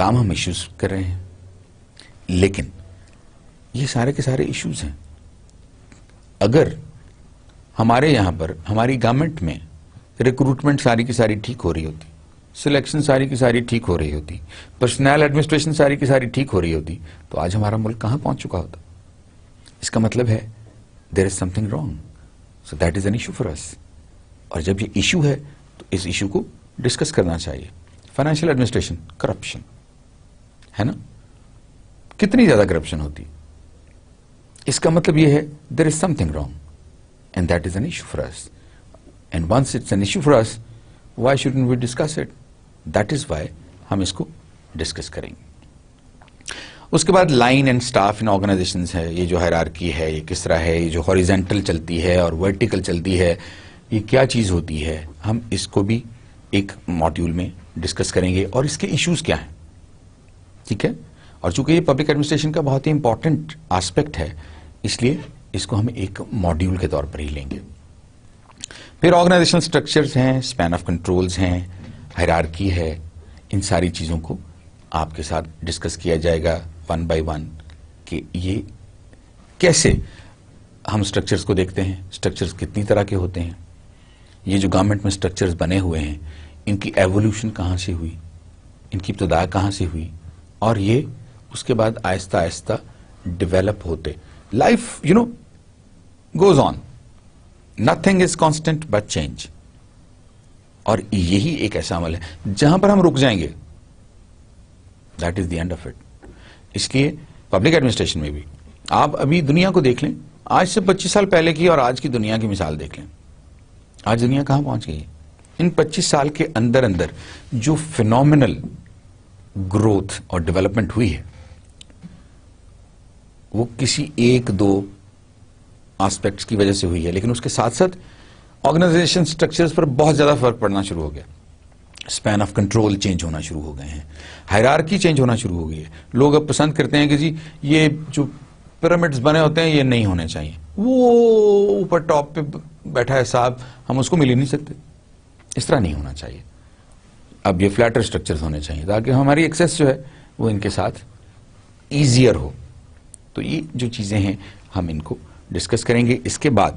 کام ہم ایشوز کر رہے ہیں، لیکن یہ سارے کے سارے ایشوز ہیں. اگر ہمارے یہاں پر ہماری گورنمنٹ میں ریکروٹمنٹ ساری کی ساری ٹھیک ہو رہی ہوتی، سلیکشن ساری کی ساری ٹھیک ہو رہی ہوتی، پرسنل ایڈمنسٹریشن ساری کی ساری ٹھیک ہو رہی ہوتی، تو آج ہمارا ملک کہاں پہنچ چکا ہوتا. اس کا مطلب ہے there is something wrong, so that is an issue for us. اور جب یہ ایشو ہے تو اس ایشو کو ڈسکس کرنا چاہیے. فائنینشیل ایڈمنسٹریشن، کرپشن ہے نا، کتنی زیادہ کرپشن ہوتی. اس کا مطلب یہ ہے there is something wrong and that is an issue for us. And once it's an issue for us, why shouldn't we discuss it? That is why ہم اس کو ڈسکس کریں گے. اس کے بعد line and staff in organizations ہے. یہ جو ہائرارکی ہے یہ کس طرح ہے، یہ جو ہاریزونٹل چلتی ہے اور ورٹیکل چلتی ہے، یہ کیا چیز ہوتی ہے. ہم اس کو بھی ایک ماڈیول میں ڈسکس کریں گے اور اس کے ایشوز کیا ہیں. ٹھیک ہے. اور چونکہ یہ پبلک ایڈمنسٹریشن کا بہت ہی امپورٹنٹ آسپیکٹ ہے، اس لیے اس کو ہم ایک ماڈیول کے طور پر ہی لیں گے. پھر آرگنائزیشنل اسٹرکچرز ہیں، اسپین آف کنٹرولز ہیں، ہائرارکی ہے. ان ساری چیزوں کو آپ کے ساتھ ڈسکس کیا جائے گا ون بائی ون کہ یہ کیسے ہم اسٹرکچرز کو دیکھتے ہیں. اسٹرکچرز کتنی طرح کے ہوتے ہیں، یہ جو گورنمنٹ میں اسٹرکچرز بنے ہوئے ہیں ان کی ایوولوشن کہاں سے ہوئی، ان کی ابتدا کہاں سے ہوئی، اور یہ اس کے بعد آہستہ آہستہ ڈیولپ ہوتے. Life goes on, nothing is constant but change. اور یہی ایک ایسا عمل ہے جہاں پر ہم رک جائیں گے، that is the end of it. اس لیے پبلک ایڈمنسٹریشن میں بھی آپ ابھی دنیا کو دیکھ لیں، آج سے 25 سال پہلے کی اور آج کی دنیا کی مثال دیکھ لیں. آج دنیا کہاں پہنچ گئی ہے. ان 25 سال کے اندر جو فینومینل گروتھ اور ڈیولپمنٹ ہوئی ہے وہ کسی ایک دو آسپیکٹس کی وجہ سے ہوئی ہے، لیکن اس کے ساتھ ساتھ آرگنائزیشن اسٹرکچرز پر بہت زیادہ فرق پڑنا شروع ہو گیا. اسپین آف کنٹرول چینج ہونا شروع ہو گئے ہیں، ہائرارکی چینج ہونا شروع ہو گئی ہے. لوگ اب پسند کرتے ہیں کہ جی یہ جو پیرامڈز بنے ہوتے ہیں یہ نہیں ہونے چاہیے، وہ اوپر ٹاپ پہ بیٹھا ہے صاحب، ہم اس کو مل ہی نہیں سکتے. اس طرح نہیں ہونا چاہیے. اب یہ فلیٹر اسٹرکچرز ہونے چاہیے تاکہ ہماری ایکسیس جو ہے وہ ان کے ساتھ ایزیئر ہو. تو یہ جو چیزیں ہیں ہم ان کو ڈسکس کریں گے. اس کے بعد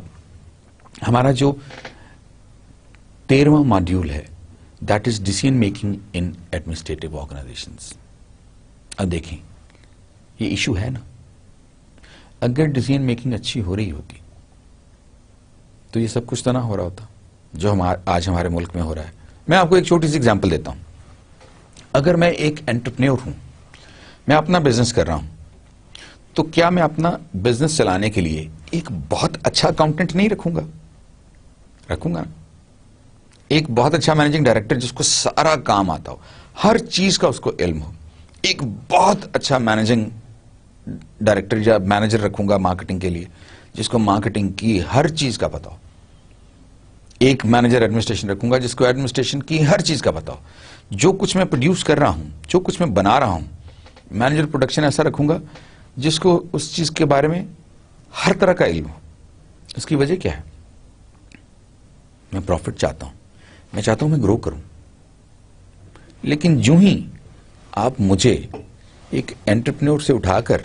ہمارا جو 13واں ماڈیول ہے that is decision making in administrative organisations. اب دیکھیں یہ ایشو ہے نا، اگر ڈیسیژن میکنگ اچھی ہو رہی ہوتی تو یہ سب کچھ تو نہ ہو رہا ہوتا جو آج ہمارے ملک میں ہو رہا ہے. میں آپ کو ایک چھوٹی سی ایگزامپل دیتا ہوں. اگر میں ایک انٹرپرینیور ہوں، میں اپنا بزنس کر رہا ہوں، تو کیا میں اپنا بزنس چلانے کے لیے ایک بہت اچھا اکاؤنٹنٹ نہیں رکھوں گا؟ رکھوں گا نا. ایک بہت اچھا مینیجنگ ڈائریکٹر جس کو سارا کام آتا ہو، ہر چیز کا اس کو علم ہو. ایک بہت اچھا مینیجنگ ڈائریکٹر یا مینیجر رکھوں گا مارکیٹنگ کے لیے جس کو مارکیٹنگ کی ہر چیز کا پتا ہو. ایک مینیجر ایڈمنسٹریشن رکھوں گا جس کو ایڈمنسٹریشن کی ہر چیز کا پتا ہو. جو کچھ میں پروڈیوس کر رہا ہوں، جو کچھ میں بنا رہا ہوں، مینیجر پروڈکشن ایسا رکھوں گا جس کو اس چیز کے بارے میں ہر طرح کا علم ہو. اس کی وجہ کیا ہے؟ میں پروفٹ چاہتا ہوں، میں چاہتا ہوں میں گرو کروں. لیکن جو ہی آپ مجھے ایک انٹرپرینور سے اٹھا کر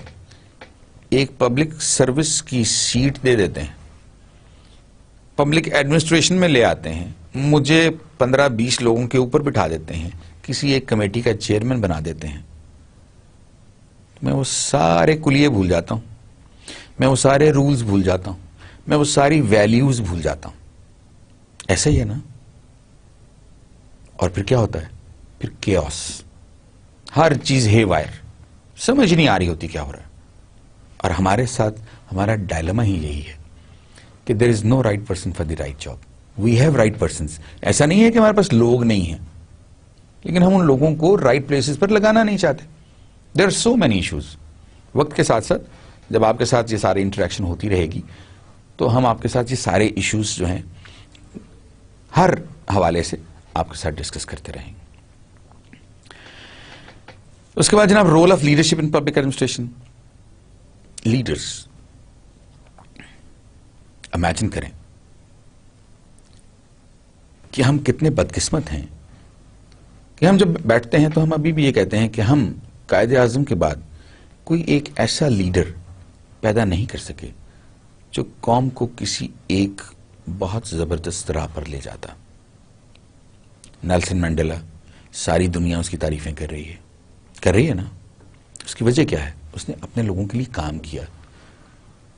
ایک پبلک سروس کی سیٹ دے دیتے ہیں، پبلک ایڈمنسٹریشن میں لے آتے ہیں، مجھے 15-20 لوگوں کے اوپر بٹھا دیتے ہیں، کسی ایک کمیٹی کا چیئرمین بنا دیتے ہیں، میں وہ سارے کلیے بھول جاتا ہوں، میں وہ سارے رولز بھول جاتا ہوں، میں وہ ساری ویلیوز بھول جاتا ہوں. ایسا ہی ہے نا. اور پھر کیا ہوتا ہے؟ پھر کیوس، ہر چیز ہے وائر، سمجھ نہیں آ رہی ہوتی کیا ہو رہا ہے. اور ہمارے ساتھ ہمارا ڈائلما ہی یہی ہے کہ there is no right person for the right job. We have right persons. ایسا نہیں ہے کہ ہمارے پاس لوگ نہیں ہیں، لیکن ہم ان لوگوں کو رائٹ پلیسز پر لگانا نہیں چاہتے. There are so many issues. وقت کے ساتھ ساتھ جب آپ کے ساتھ یہ ساری انٹریکشن ہوتی رہے گی تو ہم آپ کے ساتھ یہ سارے ایشوز جو ہیں ہر حوالے سے آپ کے ساتھ ڈسکس کرتے رہیں گے. اس کے بعد جناب role of leadership in public administration. Leaders, imagine کریں کہ ہم کتنے بدقسمت ہیں کہ ہم جب بیٹھتے ہیں تو ہم ابھی بھی یہ کہتے ہیں کہ ہم قائد اعظم کے بعد کوئی ایک ایسا لیڈر پیدا نہیں کر سکے جو قوم کو کسی ایک بہت زبردست راہ پر لے جاتا. نیلسن مینڈیلا، ساری دنیا اس کی تعریفیں کر رہی ہے نا. اس کی وجہ کیا ہے؟ اس نے اپنے لوگوں کے لیے کام کیا.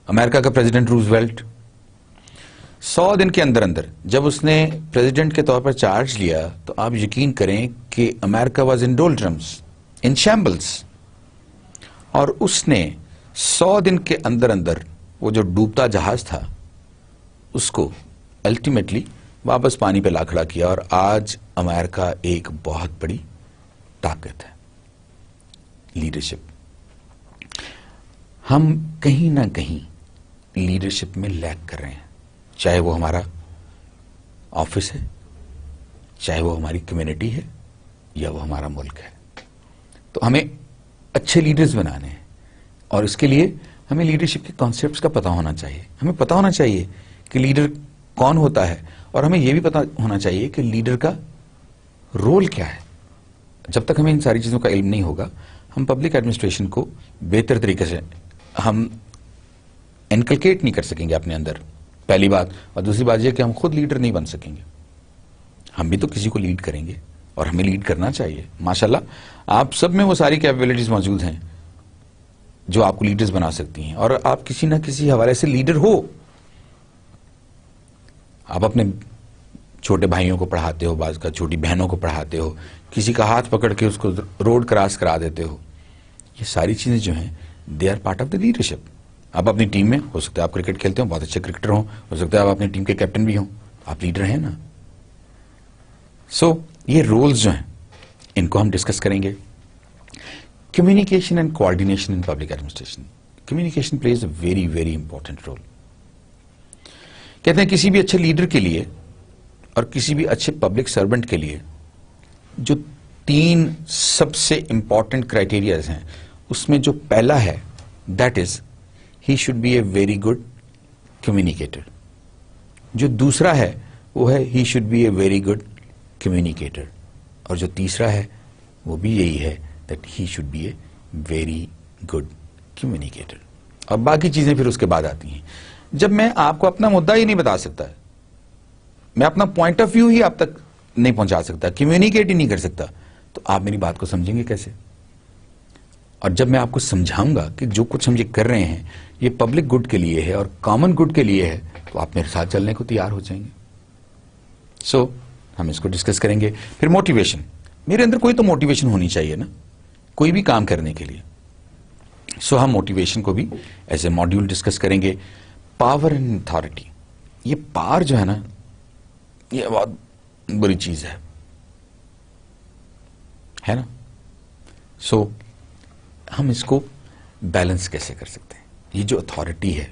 امریکہ کا پریزیڈنٹ روزویلٹ 100 دن کے اندر جب اس نے پریزیڈنٹ کے طور پر چارج لیا تو آپ یقین کریں کہ امریکہ واز ان ڈولٹرمز، ان شیمبلز، اور اس نے 100 دن کے اندر وہ جو ڈوبتا جہاز تھا اس کو الٹیمیٹلی واپس پانی پہ لا کھڑا کیا، اور آج امریکہ ایک بہت بڑی طاقت ہے. لیڈرشپ، ہم کہیں نہ کہیں لیڈرشپ میں لیک کر رہے ہیں، چاہے وہ ہمارا آفس ہے، چاہے وہ ہماری کمیونٹی ہے، یا وہ ہمارا ملک ہے. تو ہمیں اچھے لیڈرز بنانے ہیں، اور اس کے لیے ہمیں لیڈرشپ کے کانسیپٹس کا پتہ ہونا چاہیے. ہمیں پتہ ہونا چاہیے کہ لیڈر کون ہوتا ہے، اور ہمیں یہ بھی پتہ ہونا چاہیے کہ لیڈر کا رول کیا ہے. جب تک ہمیں ان ساری چیزوں کا علم نہیں ہوگا ہم پبلک ایڈمنسٹریشن کو بہتر طریقے سے ہم انکلکیٹ نہیں کر سکیں گے اپنے اندر، پہلی بات. اور دوسری بات یہ کہ ہم خود لیڈر نہیں بن سکیں گے. ہم بھی تو کسی کو لیڈ کریں گے، اور ہمیں لیڈ کرنا چاہیے. ماشاءاللہ آپ سب میں وہ ساری کیپیبلٹیز موجود ہیں جو آپ کو لیڈرز بنا سکتی ہیں، اور آپ کسی نہ کسی حوالے سے لیڈر ہو. آپ اپنے چھوٹے بھائیوں کو پڑھاتے ہو، بعض کا چھوٹی بہنوں کو پڑھاتے ہو، کسی کا ہاتھ پکڑ کے اس کو روڈ کراس کرا دیتے ہو. یہ ساری چیزیں جو ہیں they are part of the leadership. آپ اپنی ٹیم میں ہو سکتا ہے آپ کرکٹ کھیلتے ہو، بہت اچھے کرکٹر ہوں، ہو سکتا ہے آپ اپنی ٹیم کے کیپٹن بھی ہوں، آپ لیڈر ہیں نا. سو یہ رولز جو ہیں ان کو ہم ڈسکس کریں گے. Communication and coordination in public administration. Communication plays a very very important role. کہتے ہیں کسی بھی اچھے لیڈر کے لیے اور کسی بھی اچھے پبلک سرونٹ کے لیے جو 3 سب سے امپورٹنٹ کرائٹیریاز ہیں، اس میں جو پہلا ہے that is he should be a very good communicator. جو دوسرا ہے وہ ہے he should be a very good communicator. اور جو تیسرا ہے وہ بھی یہی ہے that he should be a very good communicator. اور باقی چیزیں پھر اس کے بعد آتی ہیں. جب میں آپ کو اپنا مدعا ہی نہیں بتا سکتا، میں اپنا پوائنٹ آف ویو ہی آپ تک نہیں پہنچا سکتا، کمیونیکیٹ ہی نہیں کر سکتا، تو آپ میری بات کو سمجھیں گے کیسے؟ اور جب میں آپ کو سمجھاؤں گا کہ جو کچھ ہم یہ کر رہے ہیں یہ پبلک گڈ کے لیے ہے اور کامن گڈ کے لیے ہے، تو آپ میرے ساتھ چلنے کو تیار ہو جائیں گے. سو ہم اس کو ڈسکس کریں گے. پھر موٹیویشن. میرے اندر کوئی تو موٹیویشن ہونی چاہیے نا کوئی بھی کام کرنے کے لیے. سو ہم موٹیویشن کو بھی ایز اے ماڈیول ڈسکس کریں گے. Power and authority. یہ پاور جو ہے نا یہ بہت بری چیز ہے نا. سو ہم اس کو بیلنس کیسے کر سکتے ہیں؟ یہ جو اتھارٹی ہے،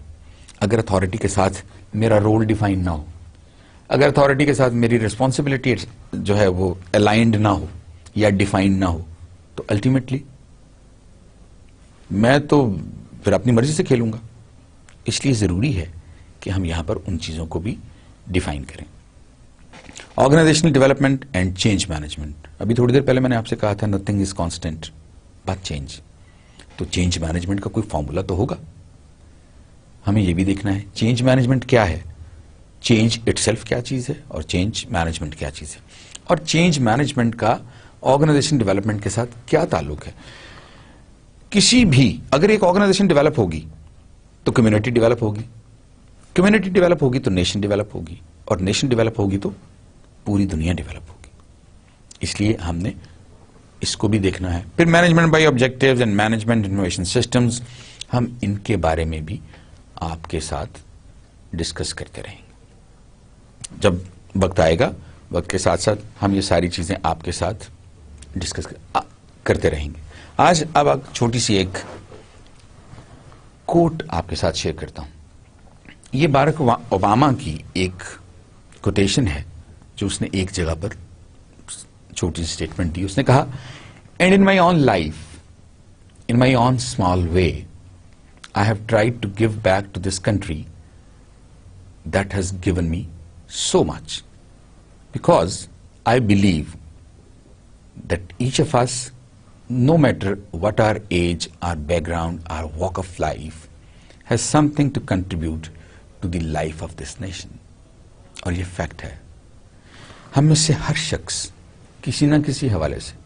اگر اتھارٹی کے ساتھ میرا رول ڈیفائن نہ ہو، اگر اتھارٹی کے ساتھ میری ریسپانسبلٹی جو ہے وہ الائنڈ نہ ہو یا ڈیفائنڈ نہ ہو، تو الٹیمیٹلی میں تو پھر اپنی مرضی سے کھیلوں گا. اس لیے ضروری ہے کہ ہم یہاں پر ان چیزوں کو بھی ڈیفائن کریں. Organisational development and change management. ابھی تھوڑی دیر پہلے میں نے آپ سے کہا تھا nothing is constant but change. تو چینج مینجمنٹ کا کوئی فارمولا تو ہوگا. ہمیں یہ بھی دیکھنا ہے چینج مینجمنٹ کیا ہے، چینج اٹ سیلف کیا چیز ہے، اور چینج مینجمنٹ کیا چیز ہے، اور چینج مینجمنٹ کا آرگنائزیشن ڈیولپمنٹ کے ساتھ کیا تعلق ہے. کسی بھی اگر ایک آرگنائزیشن ڈیولپ ہوگی تو کمیونٹی ڈیولپ ہوگی، کمیونٹی ڈیولپ ہوگی تو نیشن ڈیولپ ہوگی، اور نیشن ڈیولپ ہوگی تو پوری دنیا ڈیولپ ہوگی. اس لیے ہم نے اس کو بھی دیکھنا ہے. پھر management by objectives and management innovation systems. ہم ان کے بارے میں بھی آپ کے ساتھ ڈسکس کرتے رہیں گے. جب وقت آئے گا وقت کے ساتھ ساتھ ہم یہ ساری چیزیں آپ کے ساتھ ڈسکس کرتے رہیں گے. آج اب آپ چھوٹی سی ایک کوٹ آپ کے ساتھ شیئر کرتا ہوں. یہ باراک اوباما کی ایک کوٹیشن ہے جو اس نے ایک جگہ پر چھوٹی سی اسٹیٹمنٹ دی. اس نے کہا and in my own life in my own small way I have tried to give back to this country that has given me so much because I believe that each of us, no matter what our age, our background, our walk of life, has something to contribute to the life of this nation. اور یہ fact ہے. ہم میں سے ہر شخص کسی نہ کسی حوالے سے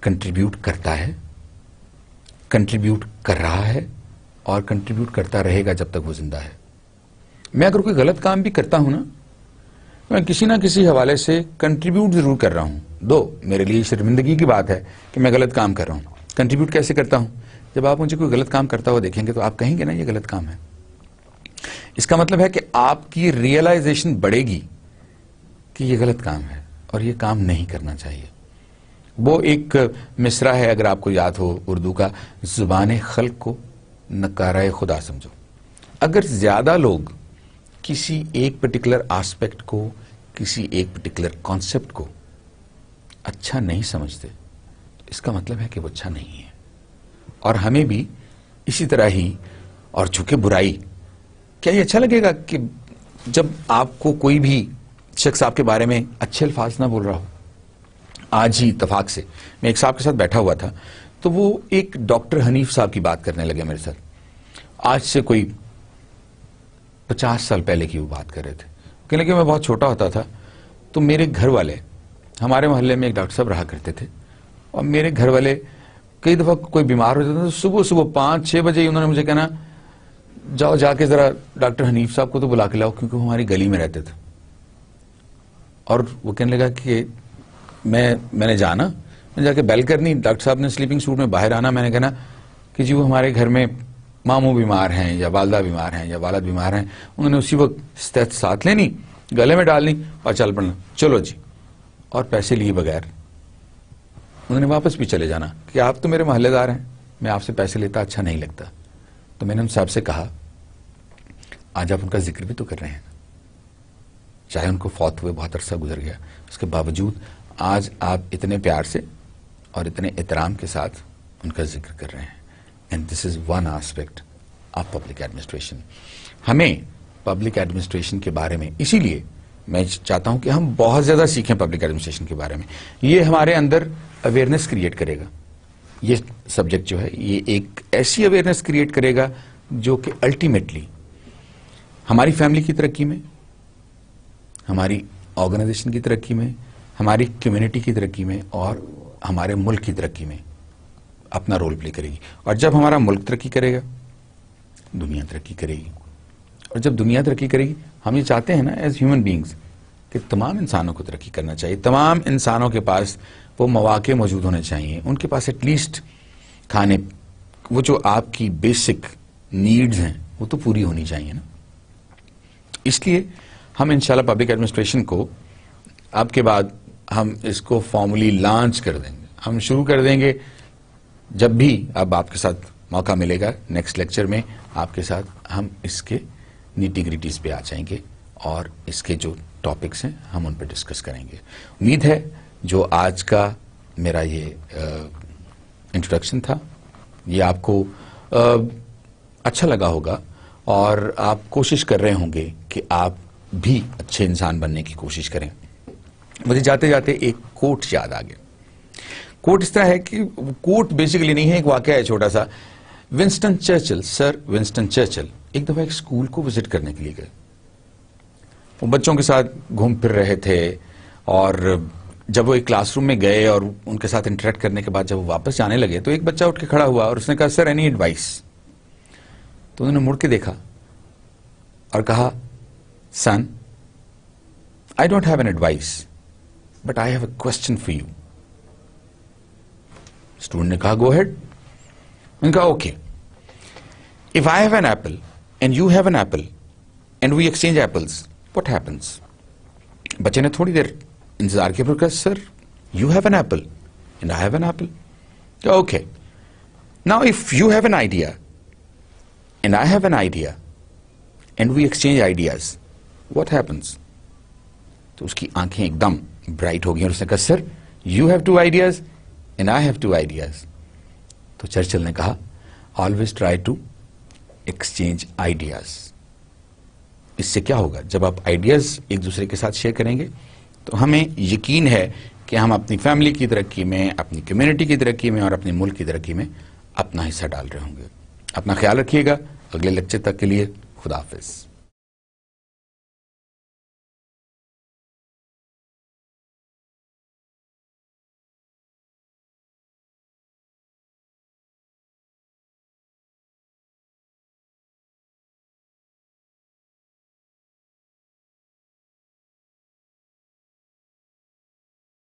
کنٹریبیوٹ کرتا ہے, کنٹریبیوٹ کر رہا ہے اور کنٹریبیوٹ کرتا رہے گا جب تک وہ زندہ ہے. میں اگر کوئی غلط کام بھی کرتا ہوں نا, میں کسی نہ کسی حوالے سے کنٹریبیوٹ ضرور کر رہا ہوں. دو میرے لیے شرمندگی کی بات ہے کہ میں غلط کام کر رہا ہوں. کنٹریبیوٹ کیسے کرتا ہوں؟ جب آپ مجھے کوئی غلط کام کرتا ہوا دیکھیں گے تو آپ کہیں گے نا یہ غلط کام ہے. اس کا مطلب ہے کہ آپ کی ریئلائزیشن بڑھے گی کہ یہ غلط کام ہے اور یہ کام نہیں کرنا چاہیے. وہ ایک مصرع ہے اگر آپ کو یاد ہو اردو کا, زبان خلق کو نکارہ خدا سمجھو. اگر زیادہ لوگ کسی ایک پرٹیکولر آسپیکٹ کو, کسی ایک پرٹیکولر کانسیپٹ کو اچھا نہیں سمجھتے تو اس کا مطلب ہے کہ وہ اچھا نہیں ہے. اور ہمیں بھی اسی طرح ہی. اور چونکہ برائی, کیا یہ اچھا لگے گا کہ جب آپ کو کوئی بھی شخص آپ کے بارے میں اچھے الفاظ نہ بول رہا ہو؟ آج ہی اتفاق سے میں ایک صاحب کے ساتھ بیٹھا ہوا تھا تو وہ ایک ڈاکٹر حنیف صاحب کی بات کرنے لگے میرے ساتھ. آج سے کوئی 50 سال پہلے کی وہ بات کر رہے تھے. کہنے لگے میں بہت چھوٹا ہوتا تھا تو میرے گھر والے, ہمارے محلے میں ایک ڈاکٹر صاحب رہا کرتے تھے, اور میرے گھر والے کئی دفعہ کوئی بیمار ہو جاتا تھا تو صبح 5-6 بجے ہی انہوں نے مجھے کہنا جاؤ جا کے ذرا ڈاکٹر حنیف صاحب کو تو بلا کے لاؤ, کیونکہ وہ ہماری گلی میں رہتے تھے. اور وہ کہنے لگا کہ میں نے جانا, میں جا کے بیل کرنی, ڈاکٹر صاحب نے سلیپنگ سوٹ میں باہر آنا, میں نے کہنا کہ جی وہ ہمارے گھر میں ماموں بیمار ہیں یا والدہ بیمار ہیں یا والد بیمار ہیں. انہوں نے اسی وقت استعد ساتھ لینی, گلے میں ڈالنی اور چل پڑنا, چلو جی, اور پیسے لیے بغیر انہوں نے واپس بھی چلے جانا کہ آپ تو میرے محلے دار ہیں, میں آپ سے پیسے لیتا اچھا نہیں لگتا. تو میں نے ان صاحب سے کہا آج آپ ان کا ذکر بھی تو کر رہے ہیں, چاہے ان کو فوت ہوئے بہت عرصہ گزر گیا, اس کے باوجود آج آپ اتنے پیار سے اور اتنے احترام کے ساتھ ان کا ذکر کر رہے ہیں. And this is one aspect of public administration. ہمیں پبلک ایڈمنسٹریشن کے بارے میں, اسی لیے میں چاہتا ہوں کہ ہم بہت زیادہ سیکھیں پبلک ایڈمنسٹریشن کے بارے میں. یہ ہمارے اندر اویئرنیس کریٹ کرے گا. یہ سبجیکٹ جو ہے یہ ایک ایسی اویئرنیس کریٹ کرے گا جو کہ الٹیمیٹلی ہماری فیملی کی ترقی میں, ہماری آرگنائزیشن کی ترقی میں, ہماری کمیونٹی کی ترقی میں اور ہمارے ملک کی ترقی میں اپنا رول پلے کرے گی. اور جب ہمارا ملک ترقی کرے گا دنیا ترقی کرے گی, اور جب دنیا ترقی کرے گی, ہم یہ چاہتے ہیں نا ایز ہیومن بینگز کہ تمام انسانوں کو ترقی کرنا چاہیے, تمام انسانوں کے پاس وہ مواقع موجود ہونے چاہیے, ان کے پاس ایٹ لیسٹ کھانے, وہ جو آپ کی بیسک نیڈز ہیں وہ تو پوری ہونی چاہیے نا. اس لیے ہم انشاءاللہ پبلک ایڈمنسٹریشن کو اب کے بعد ہم اس کو فارملی لانچ کر دیں گے, ہم شروع کر دیں گے جب بھی اب آپ کے ساتھ موقع ملے گا. نیکسٹ لیکچر میں آپ کے ساتھ ہم اس کے نیٹی گریٹیز پہ آ جائیں گے اور اس کے جو ٹاپکس ہیں ہم ان پہ ڈسکس کریں گے. امید ہے جو آج کا میرا یہ انٹروڈکشن تھا یہ آپ کو اچھا لگا ہوگا اور آپ کوشش کر رہے ہوں گے کہ آپ بھی اچھے انسان بننے کی کوشش کریں. مجھے جاتے جاتے ایک کوٹ یاد آ گیا. کوٹ اس طرح ہے کہ کوٹ بیسیکلی نہیں ہے, ایک واقعہ ہے چھوٹا سا. ونسٹن چرچل, سر ونسٹن چرچل ایک دفعہ ایک اسکول کو وزٹ کرنے کے لیے گئے. وہ بچوں کے ساتھ گھوم پھر رہے تھے اور جب وہ ایک کلاس روم میں گئے اور ان کے ساتھ انٹریکٹ کرنے کے بعد جب وہ واپس جانے لگے تو ایک بچہ اٹھ کے کھڑا ہوا اور اس نے کہا سر اینی ایڈوائس. تو انہوں نے مڑ کے دیکھا اور کہا son I don't have an advice but I have a question for you. Student نے کہا گو ہیڈ. انہوں نے کہا okay, if I have an apple and you have an apple and we exchange apples what happens. بچے نے تھوڑی دیر انتظار کیا پھر کہا sir you have an apple and I have an apple. Okay now if you have an idea and I have an idea and we exchange ideas what happens. تو اس کی آنکھیں ایک دم برائٹ ہو گئی اور اس نے کہا sir you have 2 ideas and I have 2 ideas. تو چرچل نے کہا always try to exchange ideas. اس سے کیا ہوگا, جب آپ آئیڈیاز ایک دوسرے کے ساتھ شیئر کریں گے تو ہمیں یقین ہے کہ ہم اپنی فیملی کی ترقی میں، اپنی کمیونٹی کی ترقی میں اور اپنے ملک کی ترقی میں اپنا حصہ ڈال رہے ہوں گے. اپنا خیال رکھیے گا. اگلے لیکچر تک کے لیے خدا حافظ.